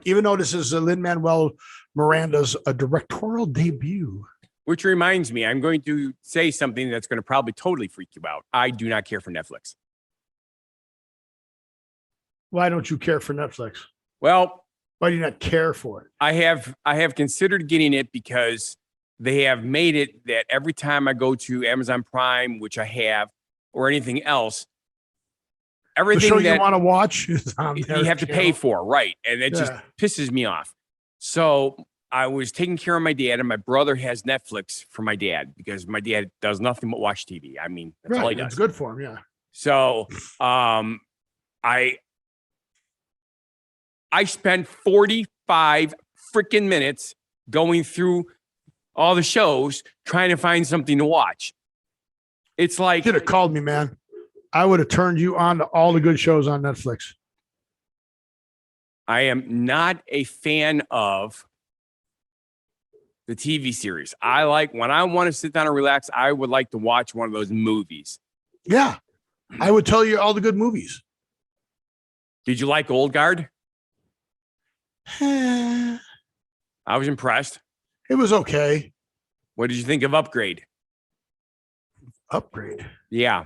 Even though this is Lin-Manuel Miranda's directorial debut. Which reminds me, I'm going to say something that's going to probably totally freak you out. I do not care for Netflix. Why don't you care for Netflix? Well, why do you not care for it? I have considered getting it because they have made it that every time I go to Amazon Prime, which I have, or anything else, everything the show that you want to watch is on there. You have to pay for, right? And it just pisses me off. So I was taking care of my dad, and my brother has Netflix for my dad because my dad does nothing but watch TV. I mean, that's all he does. It's good for him, yeah. So I spent 45 freaking minutes going through all the shows trying to find something to watch. It's like, you should have called me, man. I would have turned you on to all the good shows on Netflix. I am not a fan of the TV series. I like when I want to sit down and relax, I would like to watch one of those movies. Yeah. I would tell you all the good movies. Did you like Old Guard? I was impressed. It was okay. What did you think of Upgrade? Upgrade? Yeah.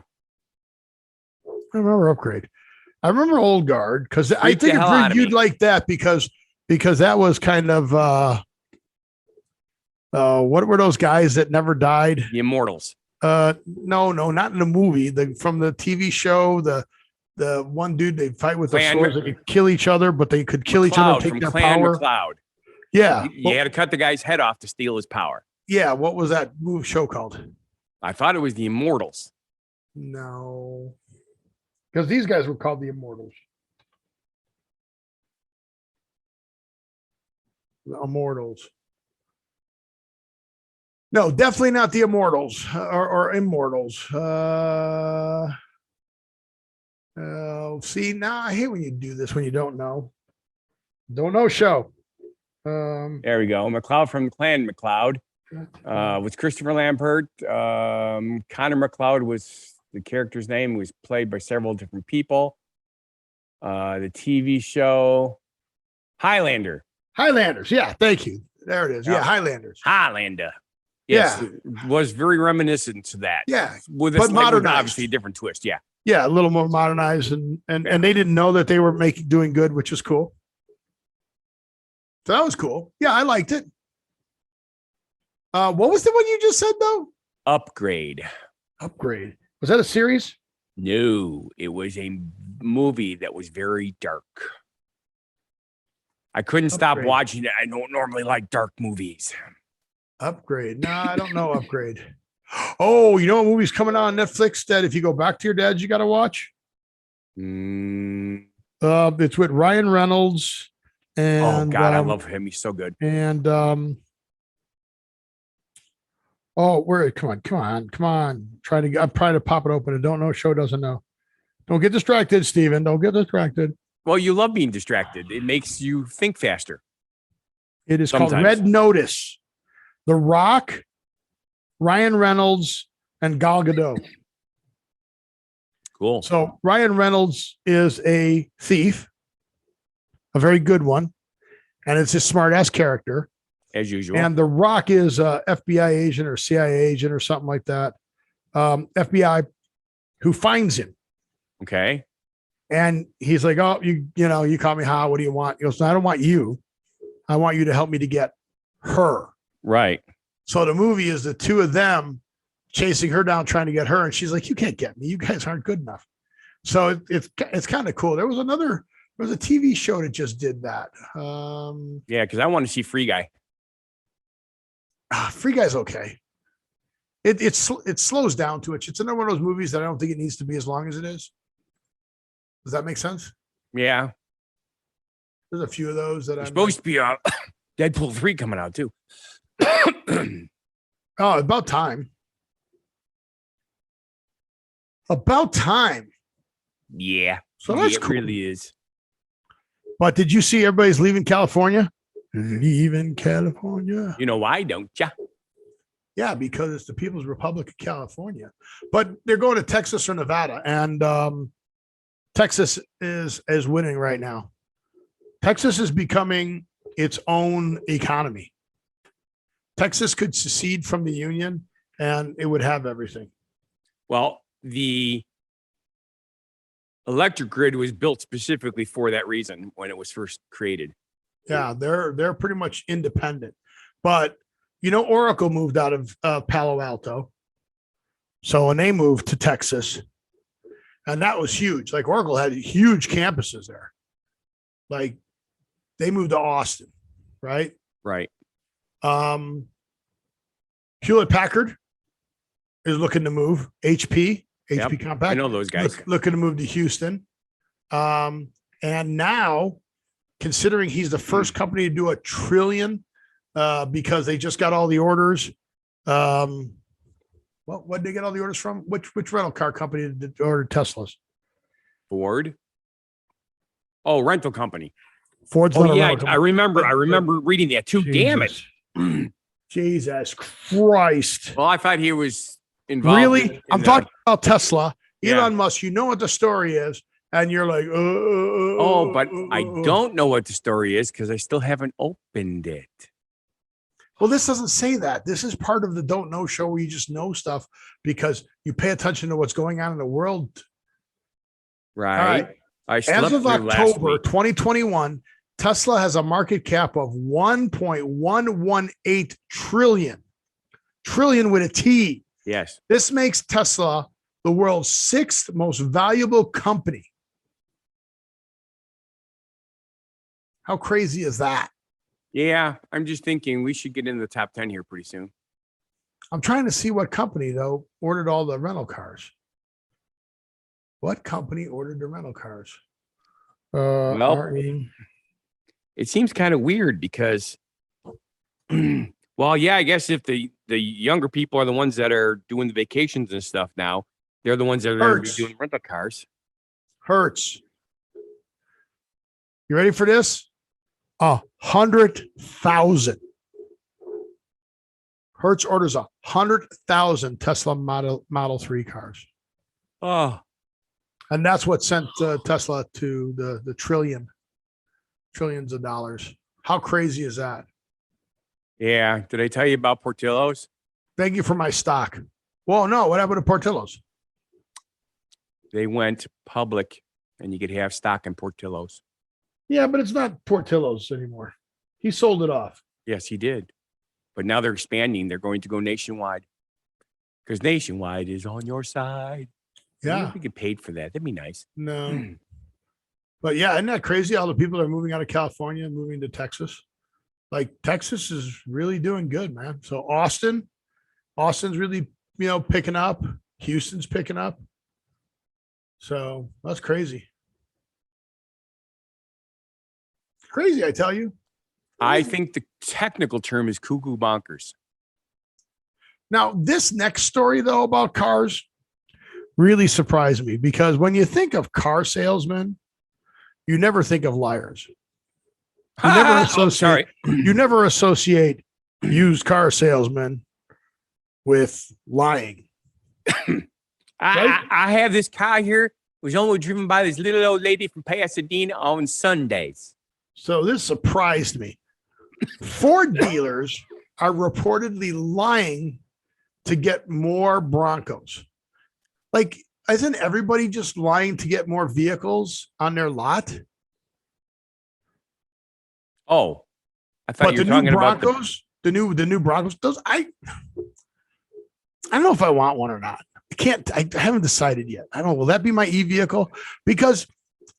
I remember Upgrade. I remember Old Guard because I think you'd like that because that was kind of what were those guys that never died? The Immortals. No, not in the movie. From the TV show, the one dude they fight with the swords, they could kill each other, but they could kill each other and take their power. McCloud. Yeah. You had to cut the guy's head off to steal his power. Yeah. What was that show called? I thought it was the Immortals. No. Because these guys were called the Immortals. The Immortals. No, definitely not the Immortals or Immortals. See, now I hate when you do this when you don't know. Don't know show. There we go. McCloud from Clan McCloud. Was Christopher Lambert. Connor McCloud was the character's name. Was played by several different people. The TV show Highlander. Highlanders. Yeah, thank you. There it is. Yeah, Highlanders. Highlander. Yes, it was very reminiscent to that. Yeah, with modernized. Obviously a different twist. Yeah. Yeah, a little more modernized, and they didn't know that they were doing good, which is cool. So that was cool. Yeah, I liked it. What was the one you just said though? Upgrade. Was that a series? No, it was a movie that was very dark. I couldn't stop watching it. I don't normally like dark movies. Upgrade. No, I don't know Upgrade. Oh, you know what movie's coming on Netflix that if you go back to your dad's, you got to watch? It's with Ryan Reynolds And God, I love him. He's so good. And oh, where? Come on! I'm trying to pop it open. I don't know. Show doesn't know. Don't get distracted, Steven. Don't get distracted. Well, you love being distracted. It makes you think faster. It is Sometimes. called Red Notice. The Rock, Ryan Reynolds, and Gal Gadot. Cool. So Ryan Reynolds is a thief, a very good one, and it's a smart ass character. As usual. And The Rock is a FBI agent or CIA agent or something like that. FBI who finds him. Okay. And he's like, oh, you call me hot. What do you want? He goes, no, I don't want you. I want you to help me to get her. Right. So the movie is the two of them chasing her down, trying to get her. And she's like, you can't get me. You guys aren't good enough. So it's kind of cool. There was a TV show that just did that. Yeah, because I want to see Free Guy. Free Guy's okay. It slows down to it. It's another one of those movies that I don't think it needs to be as long as it is. Does that make sense? Yeah. There's a few of those that There's supposed to be Deadpool 3 coming out too. Oh, about time. About time. Yeah. So that's it cool. really is. But did you see everybody's leaving California? Leaving California. You know why, don't ya? Yeah, because it's the People's Republic of California. But they're going to Texas or Nevada, and Texas is winning right now. Texas is becoming its own economy. Texas could secede from the union, and it would have everything. Well, the electric grid was built specifically for that reason when it was first created. Yeah, they're pretty much independent. But Oracle moved out of Palo Alto. So when they moved to Texas, and that was huge. Like Oracle had huge campuses there. Like they moved to Austin, right? Right. Hewlett Packard is looking to move. HP Compact. I know those guys. Looking to move to Houston. And now, considering he's the first company to do $1 trillion, because they just got all the orders. What did they get all the orders from? Which rental car company did order Teslas? Ford. Oh, rental company. Ford's Oh not a yeah, rental I remember reading that too. Damn it. Jesus Christ. Well, I thought he was involved. Really? I'm talking about Tesla. Yeah. Elon Musk, you know what the story is. And you're like, oh, but I don't know what the story is because I still haven't opened it. Well, this doesn't say that. This is part of the Don't Know show where you just know stuff because you pay attention to what's going on in the world. Right. All right. As of October 2021, Tesla has a market cap of 1.118 trillion. Trillion with a T. Yes. This makes Tesla the world's 6th most valuable company. How crazy is that? Yeah, I'm just thinking we should get in the top 10 here pretty soon. I'm trying to see what company, though, ordered all the rental cars. What company ordered the rental cars? Well, it seems kind of weird because, well, yeah, I guess if the younger people are the ones that are doing the vacations and stuff now, they're the ones that are going to be doing rental cars. Hertz. You ready for this? 100,000. Hertz orders 100,000 Tesla Model 3 cars. Oh, and that's what sent Tesla to the trillions of dollars. How crazy is that? Yeah. Did I tell you about Portillo's? Thank you for my stock. Well, no. What happened to Portillo's? They went public, and you could have stock in Portillo's. Yeah, but it's not Portillo's anymore. He sold it off. Yes, he did. But now they're expanding. They're going to go nationwide because Nationwide is on your side. Yeah. If we get paid for that, that'd be nice. No. But yeah, isn't that crazy? All the people that are moving out of California and moving to Texas. Like Texas is really doing good, man. So Austin's really, picking up. Houston's picking up. So that's crazy. Crazy, I tell you. I think the technical term is cuckoo bonkers. Now, this next story, though, about cars really surprised me because when you think of car salesmen, you never think of liars. You never associate, you never associate used car salesmen with lying. I have this car here. It was only driven by this little old lady from Pasadena on Sundays. So this surprised me. Ford dealers are reportedly lying to get more Broncos. Like, isn't everybody just lying to get more vehicles on their lot? Oh, I thought you were talking about the new Broncos. Those I don't know if I want one or not. I haven't decided yet. I don't know. Will that be my e-vehicle? Because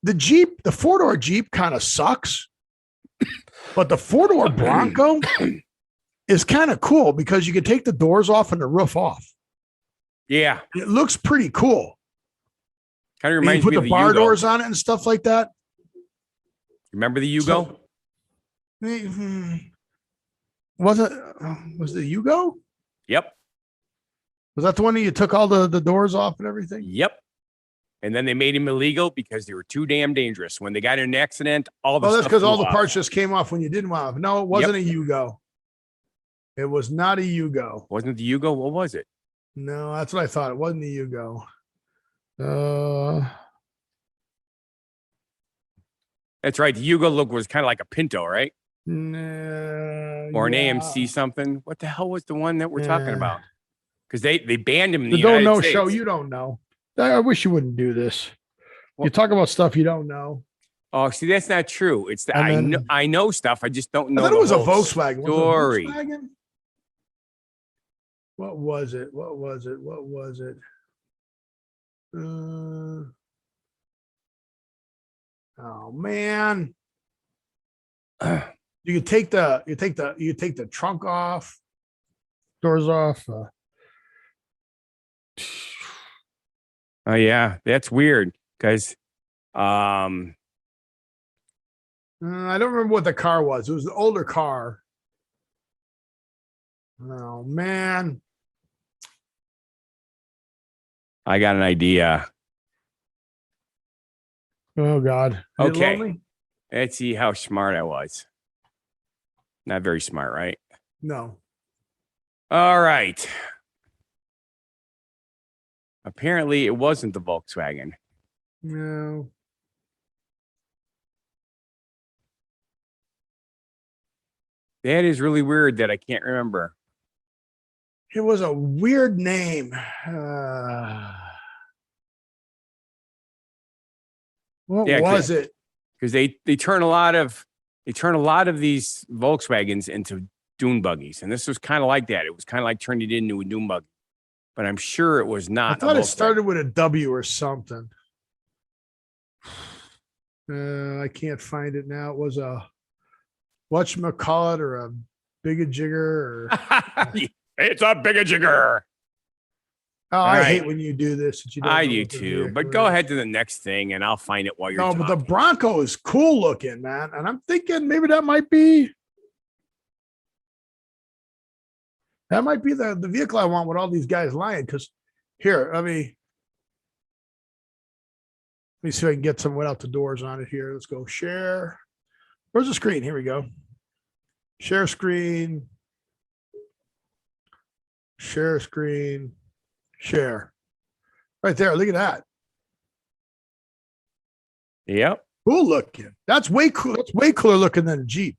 the Jeep, the 4-door Jeep kind of sucks, but the 4-door Bronco is kind of cool because you can take the doors off and the roof off. Yeah. It looks pretty cool. Kind of reminds me of the bar doors on it and stuff like that. Remember the Yugo? Was the Yugo? Yep. Was that the one that you took all the doors off and everything? Yep. And then they made him illegal because they were too damn dangerous. When they got in an accident, that's because all the parts just came off when you didn't want to. No, it wasn't a Yugo. It was not a Yugo. Wasn't the Yugo? What was it? No, that's what I thought. It wasn't the Yugo. That's right. The Yugo look was kind of like a Pinto, right? Or an AMC something. What the hell was the one that we're talking about? Because they banned him in the United Don't know States. Show. You don't know. I wish you wouldn't do this. You talk about stuff you don't know. Oh, see, that's not true. It's that I know stuff. I just don't know. I thought it was a Volkswagen. Story. Was it a Volkswagen? What was it? Oh man. You take the trunk off, doors off. Oh yeah, that's weird because I don't remember what the car was. It was an older car. Oh man. I got an idea. Oh God. Okay. Let's see how smart I was. Not very smart, right? No. All right. Apparently, it wasn't the Volkswagen. No. That is really weird that I can't remember. It was a weird name. What was it? Because they turn a lot of these Volkswagens into dune buggies, and this was kind of like that. It was kind of like turning it into a dune buggy, but I'm sure it was not. I thought it started with a W or something. I can't find it now. It was a whatchamacallit or a bigajigger or it's a bigajigger. Oh, I hate when you do this. I do too. But go ahead to the next thing, and I'll find it while you're talking. No, but the Bronco is cool looking, man. And I'm thinking maybe that might be the vehicle I want with all these guys lying. Because here, let me see if I can get some without the doors on it here. Let's go share. Where's the screen? Here we go. Share screen. Share screen. Share. Right there. Look at that. Yep. Cool looking. That's way cool. That's way cooler looking than a Jeep.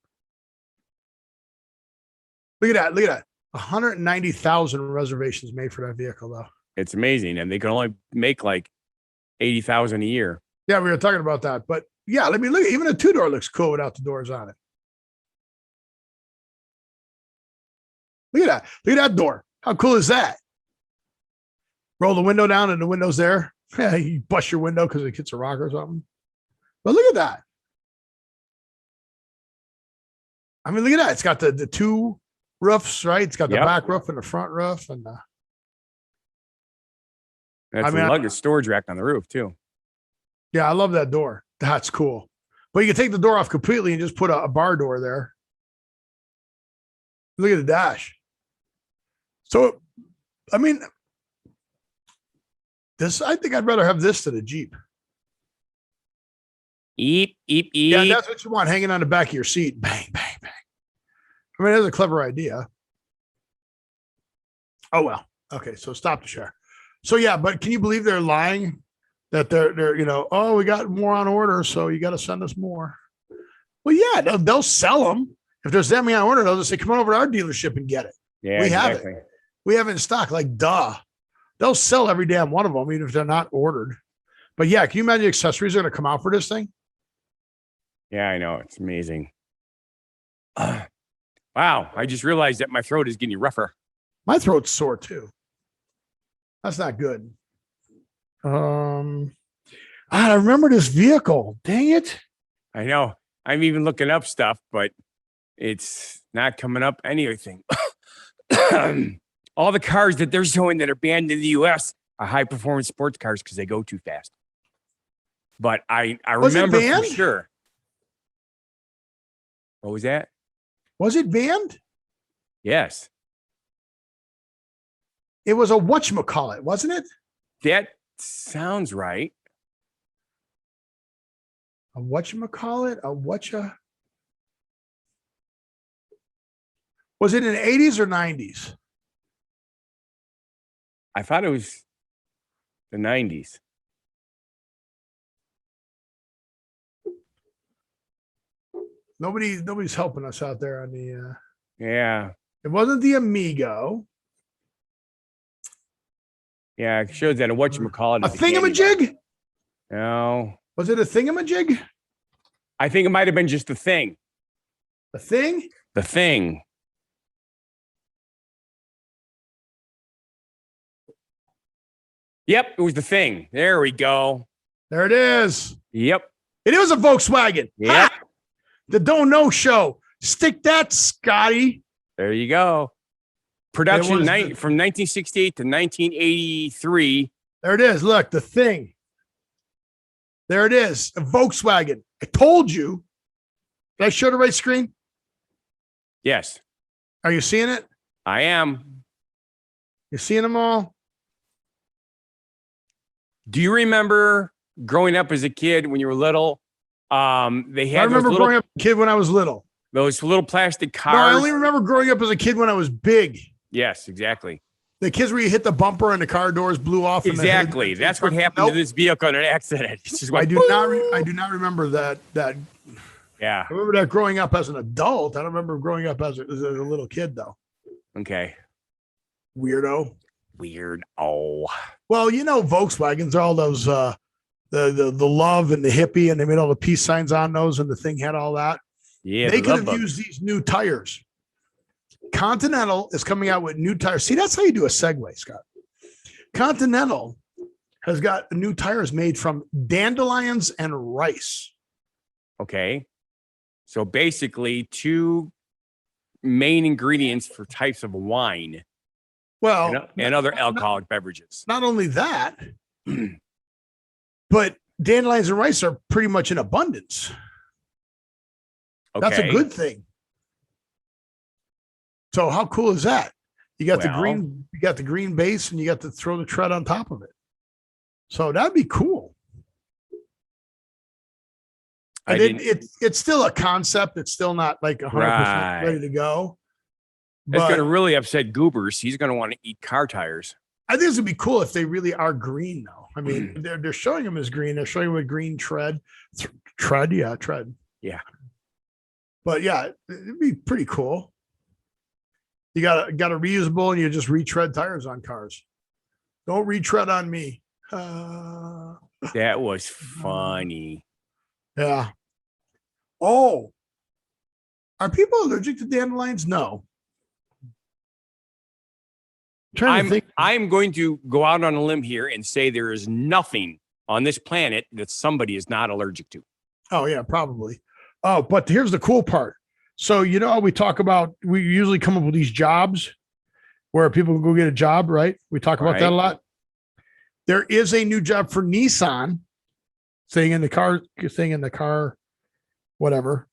Look at that. Look at that. 190,000 reservations made for that vehicle, though. It's amazing. And they can only make like 80,000 a year. Yeah, we were talking about that. But yeah, let me look. Even a 2-door looks cool without the doors on it. Look at that. Look at that door. How cool is that? Roll the window down and the window's there. Yeah, you bust your window because it hits a rock or something. But look at that. I mean, look at that. It's got the two roofs, right? It's got the back roof and the front roof. And that's a luggage storage rack on the roof, too. Yeah, I love that door. That's cool. But you can take the door off completely and just put a bar door there. Look at the dash. So, I mean, I think I'd rather have this than a Jeep. Eep. Yeah, that's what you want hanging on the back of your seat. Bang, bang, bang. I mean, that's a clever idea. Oh, well. Okay, so stop the share. So, yeah, but can you believe they're lying? That they're oh, we got more on order, so you got to send us more. Well, yeah, they'll sell them. If there's that many on order, they'll just say, come on over to our dealership and get it. Yeah, we have it. We have it in stock. Like, duh. They'll sell every damn one of them, even if they're not ordered. But yeah, can you imagine the accessories are going to come out for this thing? Yeah, I know. It's amazing. Wow. I just realized that my throat is getting rougher. My throat's sore too. That's not good. I remember this vehicle. Dang it. I know. I'm even looking up stuff, but it's not coming up anything. All the cars that they're showing that are banned in the US are high performance sports cars because they go too fast. But I remember for sure. What was that? Was it banned? Yes. It was a whatchamacallit, wasn't it? That sounds right. A whatchamacallit? Was it in the 80s or 90s? I thought it was the 90s. Nobody's helping us out there on the Yeah. It wasn't the Amigo. Yeah, it shows that a whatchamacallit. A thingamajig? No. Was it a thingamajig? I think it might have been just the thing. The thing? The thing. Yep, it was the thing. There we go. There it is. Yep. It was a Volkswagen. Yep. Ha! The Don't Know Show. Stick that, Scotty. There you go. Production from 1968 to 1983. There it is. Look, the thing. There it is. A Volkswagen. I told you. Did I show the right screen? Yes. Are you seeing it? I am. You seeing them all? Do you remember growing up as a kid when you were little? They had. I remember growing up as a kid when I was little. Those little plastic cars. No, I only remember growing up as a kid when I was big. Yes, exactly. The kids where you hit the bumper and the car doors blew off. Exactly. That's what happened to this vehicle in an accident. It's just I do not remember that. Yeah. I remember that growing up as an adult. I don't remember growing up as a little kid though. Okay. Weirdo. Weird. Oh. Well, Volkswagens are all those the love and the hippie, and they made all the peace signs on those, and the thing had all that. Yeah. They could have used these new tires. Continental is coming out with new tires. See, that's how you do a segue, Scott. Continental has got new tires made from dandelions and rice. Okay. So basically, two main ingredients for types of wine. Well, and other alcoholic beverages. Not only that, but dandelions and rice are pretty much in abundance. Okay. That's a good thing. So how cool is that? You got the green base, and you got to throw the tread on top of it. So that'd be cool. It's still a concept. It's still not like 100% ready to go. It's going to really upset Goobers. He's going to want to eat car tires. I think it's going to be cool if they really are green, though. I mean, they're showing them as green. They're showing them a green tread. Tread. Yeah. But yeah, it'd be pretty cool. You got a reusable, and you just retread tires on cars. Don't retread on me. That was funny. Yeah. Oh, are people allergic to dandelions? No. I'm going to go out on a limb here and say there is nothing on this planet that somebody is not allergic to. Oh yeah, probably. Oh, but here's the cool part. So, we usually come up with these jobs where people can go get a job, right? We talk about that a lot. There is a new job for Nissan, staying in the car whatever.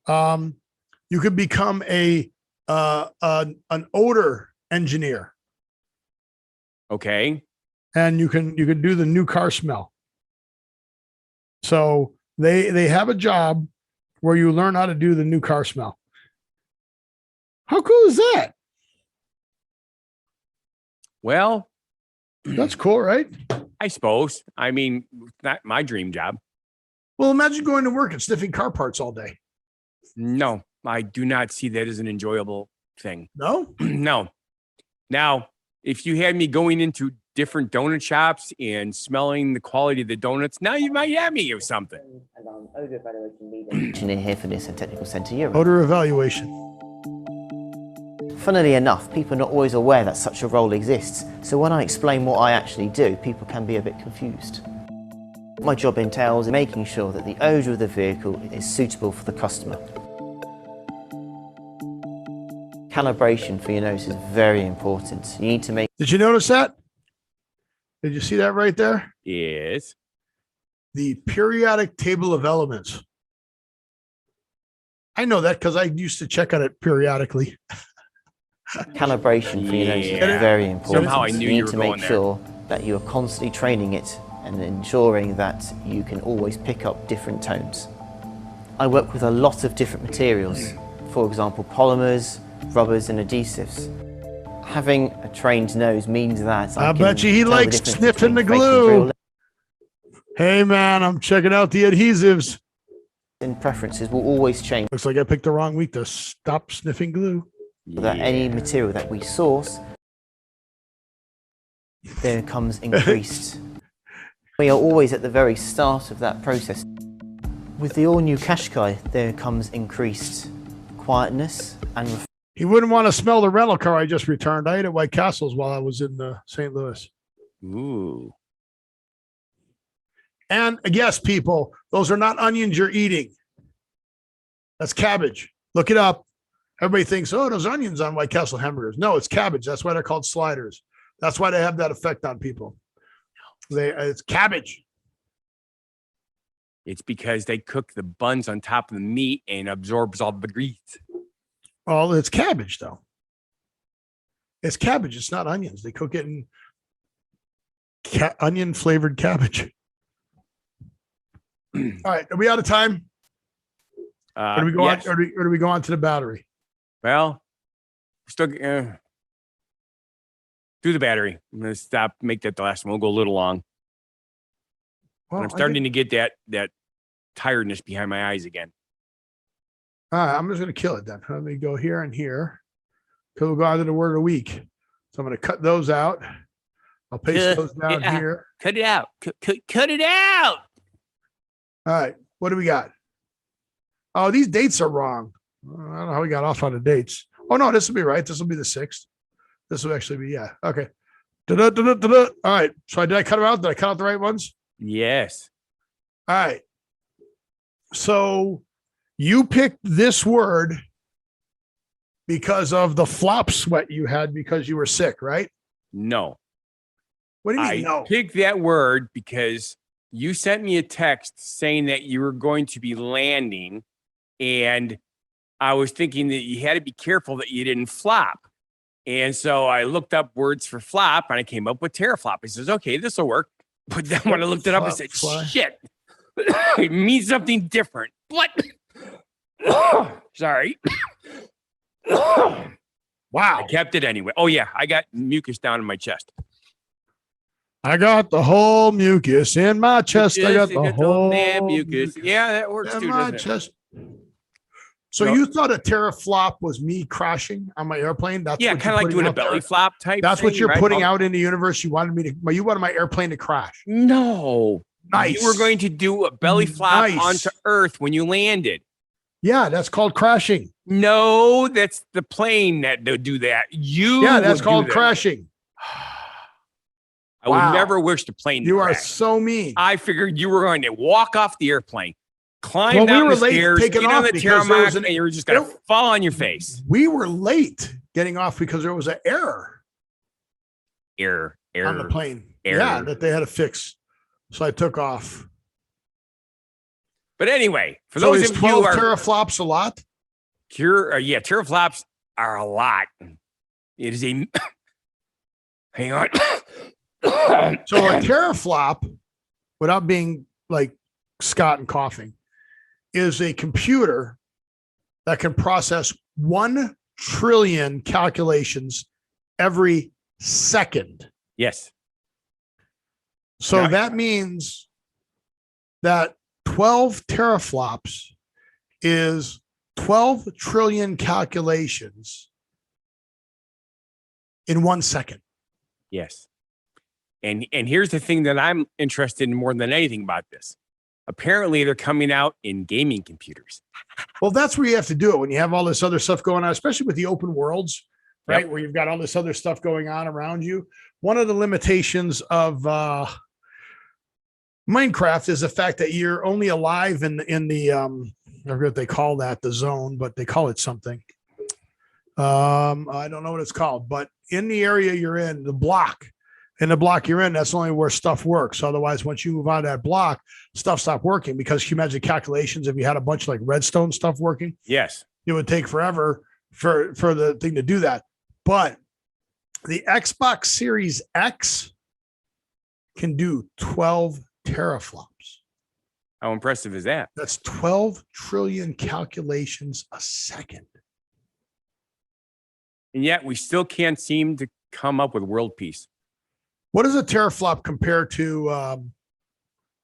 You could become an odor engineer. Okay. And you can do the new car smell. So they have a job where you learn how to do the new car smell. How cool is that? Well, that's cool, right? I suppose. I mean, not my dream job. Well, imagine going to work and sniffing car parts all day. No, I do not see that as an enjoyable thing. No? No. Now, if you had me going into different donut shops and smelling the quality of the donuts, now you might have me of something. Engineer here for Nissan Technical Centre Europe. Odor evaluation. Funnily enough, people are not always aware that such a role exists, so when I explain what I actually do, people can be a bit confused. My job entails making sure that the odour of the vehicle is suitable for the customer. Calibration for your nose is very important. You need to make... Did you notice that? Did you see that right there? Yes. The periodic table of elements. I know that because I used to check on it periodically. Calibration for your nose is very important. Somehow I knew you you need to were make sure that you are constantly training it and ensuring that you can always pick up different tones. I work with a lot of different materials, for example polymers, rubbers and adhesives. Having a trained nose means that I bet you he likes sniffing the glue. Hey man, I'm checking out the adhesives. And preferences will always change. Looks like I picked the wrong week to stop sniffing glue. That any material that we source, there comes increased. We are always at the very start of that process. With the all-new Qashqai, there comes increased quietness and... He wouldn't want to smell the rental car I just returned. I ate at White Castles while I was in St. Louis. Ooh. And yes, people, those are not onions you're eating. That's cabbage. Look it up. Everybody thinks, oh, those onions on White Castle hamburgers. No, it's cabbage. That's why they're called sliders. That's why they have that effect on people. It's cabbage. It's because they cook the buns on top of the meat and absorbs all the grease. Oh, it's cabbage, though. It's cabbage. It's not onions. They cook it in onion flavored cabbage. All right. Are we out of time? Or do we go yes. on? Or do we go on to the battery? Well, still do the battery. I'm going to make that the last one. We'll go a little long. Well, I'm starting to get that tiredness behind my eyes again. All right, I'm just going to kill it then. Let me go here and here. Because we'll go on to the word of the week. So I'm going to cut those out. I'll paste those down here. Cut it out. Cut it out. All right. What do we got? Oh, these dates are wrong. I don't know how we got off on the dates. Oh, no, this will be right. This will be the 6th. This will actually be, yeah. Okay. All right. So did I cut them out? Did I cut out the right ones? Yes. All right. So you picked this word because of the flop sweat you had because you were sick, right? No. What do you mean, no? I picked that word because you sent me a text saying that you were going to be landing, and I was thinking that you had to be careful that you didn't flop. And so I looked up words for flop, and I came up with teraflop. He says, okay, this will work. But then when I looked it up, I said, shit, it means something different. What? Sorry. Wow. I kept it anyway. Oh, yeah. I got mucus down in my chest. I got the whole mucus in my chest. I got the whole mucus. Yeah, that works too, doesn't chest. So you thought a teraflop was me crashing on my airplane? That's kind of like doing a belly flop type. That's thing, what you're right? putting out in the universe. You wanted my airplane to crash. No. Nice. You were going to do a belly flop onto Earth when you landed. Yeah, that's called crashing. No, that's the plane that do that. That's called crashing. I would never wish the plane to crash. You are so mean. I figured you were going to walk off the airplane, climb down the stairs, get on the tarmac, and you were just going to fall on your face. We were late getting off because there was an error on the plane. Yeah, that they had to fix. So I took off. But anyway, for So those is of you 12 who are teraflops a lot? teraflops are a lot. It is a hang on. So a teraflop, without being like Scott and coughing, is a computer that can process 1 trillion calculations every second. Yes. So Yeah. that means that 12 teraflops is 12 trillion calculations in 1 second. Yes. And here's the thing that I'm interested in more than anything about this. Apparently, they're coming out in gaming computers. Well, that's where you have to do it when you have all this other stuff going on, especially with the open worlds, right? Yep. Where you've got all this other stuff going on around you. One of the limitations of Minecraft is the fact that you're only alive in the I forget what they call that, the zone, but they call it something. I don't know what it's called, but in the area you're in, the block you're in, that's only where stuff works. Otherwise, once you move on that block, stuff stopped working, because you imagine calculations, if you had a bunch of like redstone stuff working, Yes. it would take forever for the thing to do that. But the Xbox Series X can do 12 teraflops. How impressive is that? That's 12 trillion calculations a second. And yet we still can't seem to come up with world peace. What does a teraflop compare to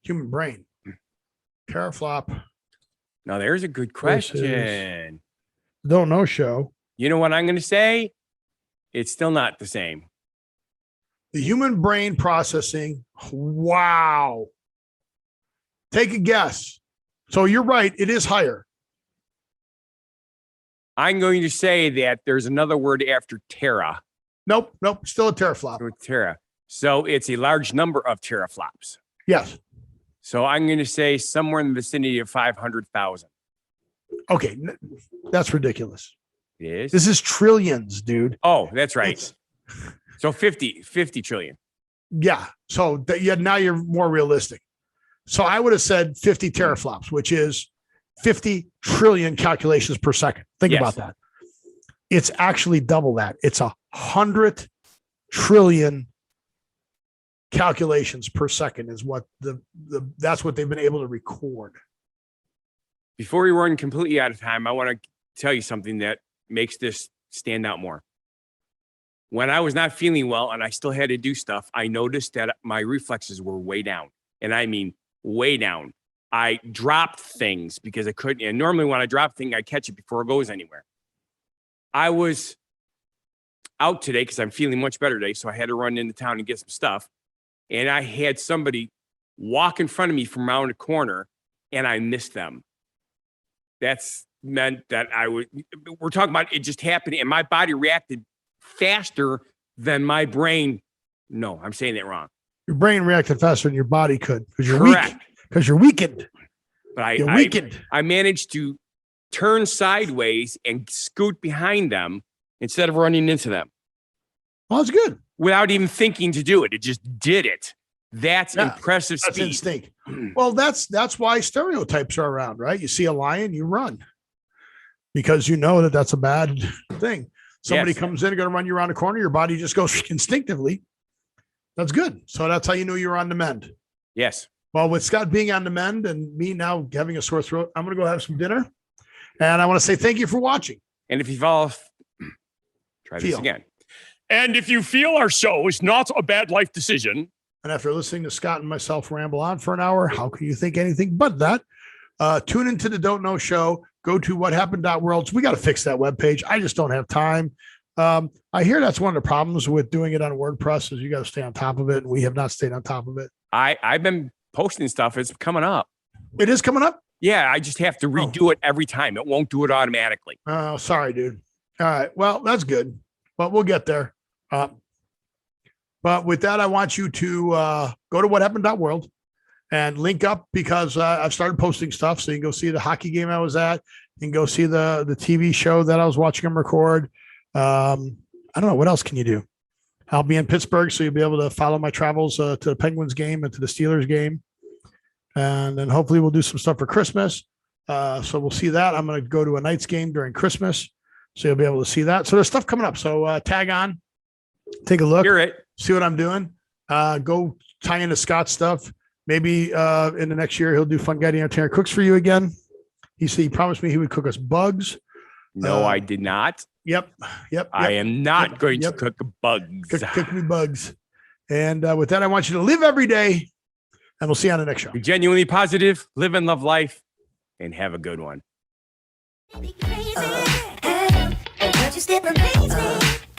human brain? Teraflop. Now, there's a good question. Don't know show. You know what I'm going to say? It's still not the same. The human brain processing. Wow. Take a guess. So you're right. It is higher. I'm going to say that there's another word after tera. Nope. Still a teraflop. Tera. So it's a large number of teraflops. Yes. So I'm going to say somewhere in the vicinity of 500,000. Okay. That's ridiculous. It is? This is trillions, dude. Oh, that's right. It's, So 50 trillion. yeah. So now you're more realistic. So I would have said 50 teraflops, which is 50 trillion calculations per second. Think about that. It's actually double that. It's 100 trillion calculations per second is what that's what they've been able to record. Before we run completely out of time, I want to tell you something that makes this stand out more. When I was not feeling well and I still had to do stuff, I noticed that my reflexes were way down. And I mean, way down. I dropped things because I couldn't. And normally when I drop things, I catch it before it goes anywhere. I was out today because I'm feeling much better today. So I had to run into town and get some stuff. And I had somebody walk in front of me from around a corner and I missed them. That's meant that we're talking about it just happened and my body reacted faster than my brain. No, I'm saying that wrong. Your brain reacted faster than your body could because you're Correct. weak. Because you're weakened. But I managed to turn sideways and scoot behind them instead of running into them. Well, that's good. Without even thinking to do it. It just did it. That's impressive That's speed. instinct. Well, that's why stereotypes are around, right? You see a lion, you run because you know that that's a bad thing. Somebody comes in and going to run you around the corner, your body just goes instinctively. That's good. So that's how you knew you were on the mend. Yes. Well, with Scott being on the mend and me now having a sore throat, I'm going to go have some dinner. And I want to say thank you for watching. And if you fall, try this again. And if you feel our show is not a bad life decision. And after listening to Scott and myself ramble on for an hour, how can you think anything but that? Tune into the Don't Know Show. Go to whathappened.worlds. We got to fix that webpage. I just don't have time. I hear that's one of the problems with doing it on WordPress is you got to stay on top of it. And we have not stayed on top of it. I've been posting stuff. It's coming up. It is coming up? Yeah, I just have to redo it every time. It won't do it automatically. Oh, sorry, dude. All right. Well, that's good. But we'll get there. But with that, I want you to go to whathappened.world and link up because I've started posting stuff. So you can go see the hockey game I was at. You can go see the TV show that I was watching them record. I don't know. What else can you do? I'll be in Pittsburgh, so you'll be able to follow my travels to the Penguins game and to the Steelers game. And then hopefully we'll do some stuff for Christmas. So we'll see that. I'm going to go to a Knights game during Christmas. So you'll be able to see that. So there's stuff coming up. So tag on, take a look, Hear it. see what I'm doing. Go tie into Scott's stuff. Maybe in the next year, he'll do Fun Guy Entertainer Cooks for you again. He promised me he would cook us bugs. No, I did not. Yep. I am not going to cook bugs. Cook me bugs. And with that, I want you to live every day. And we'll see you on the next show. Be genuinely positive, live and love life, and have a good one. Crazy, and just it remains me.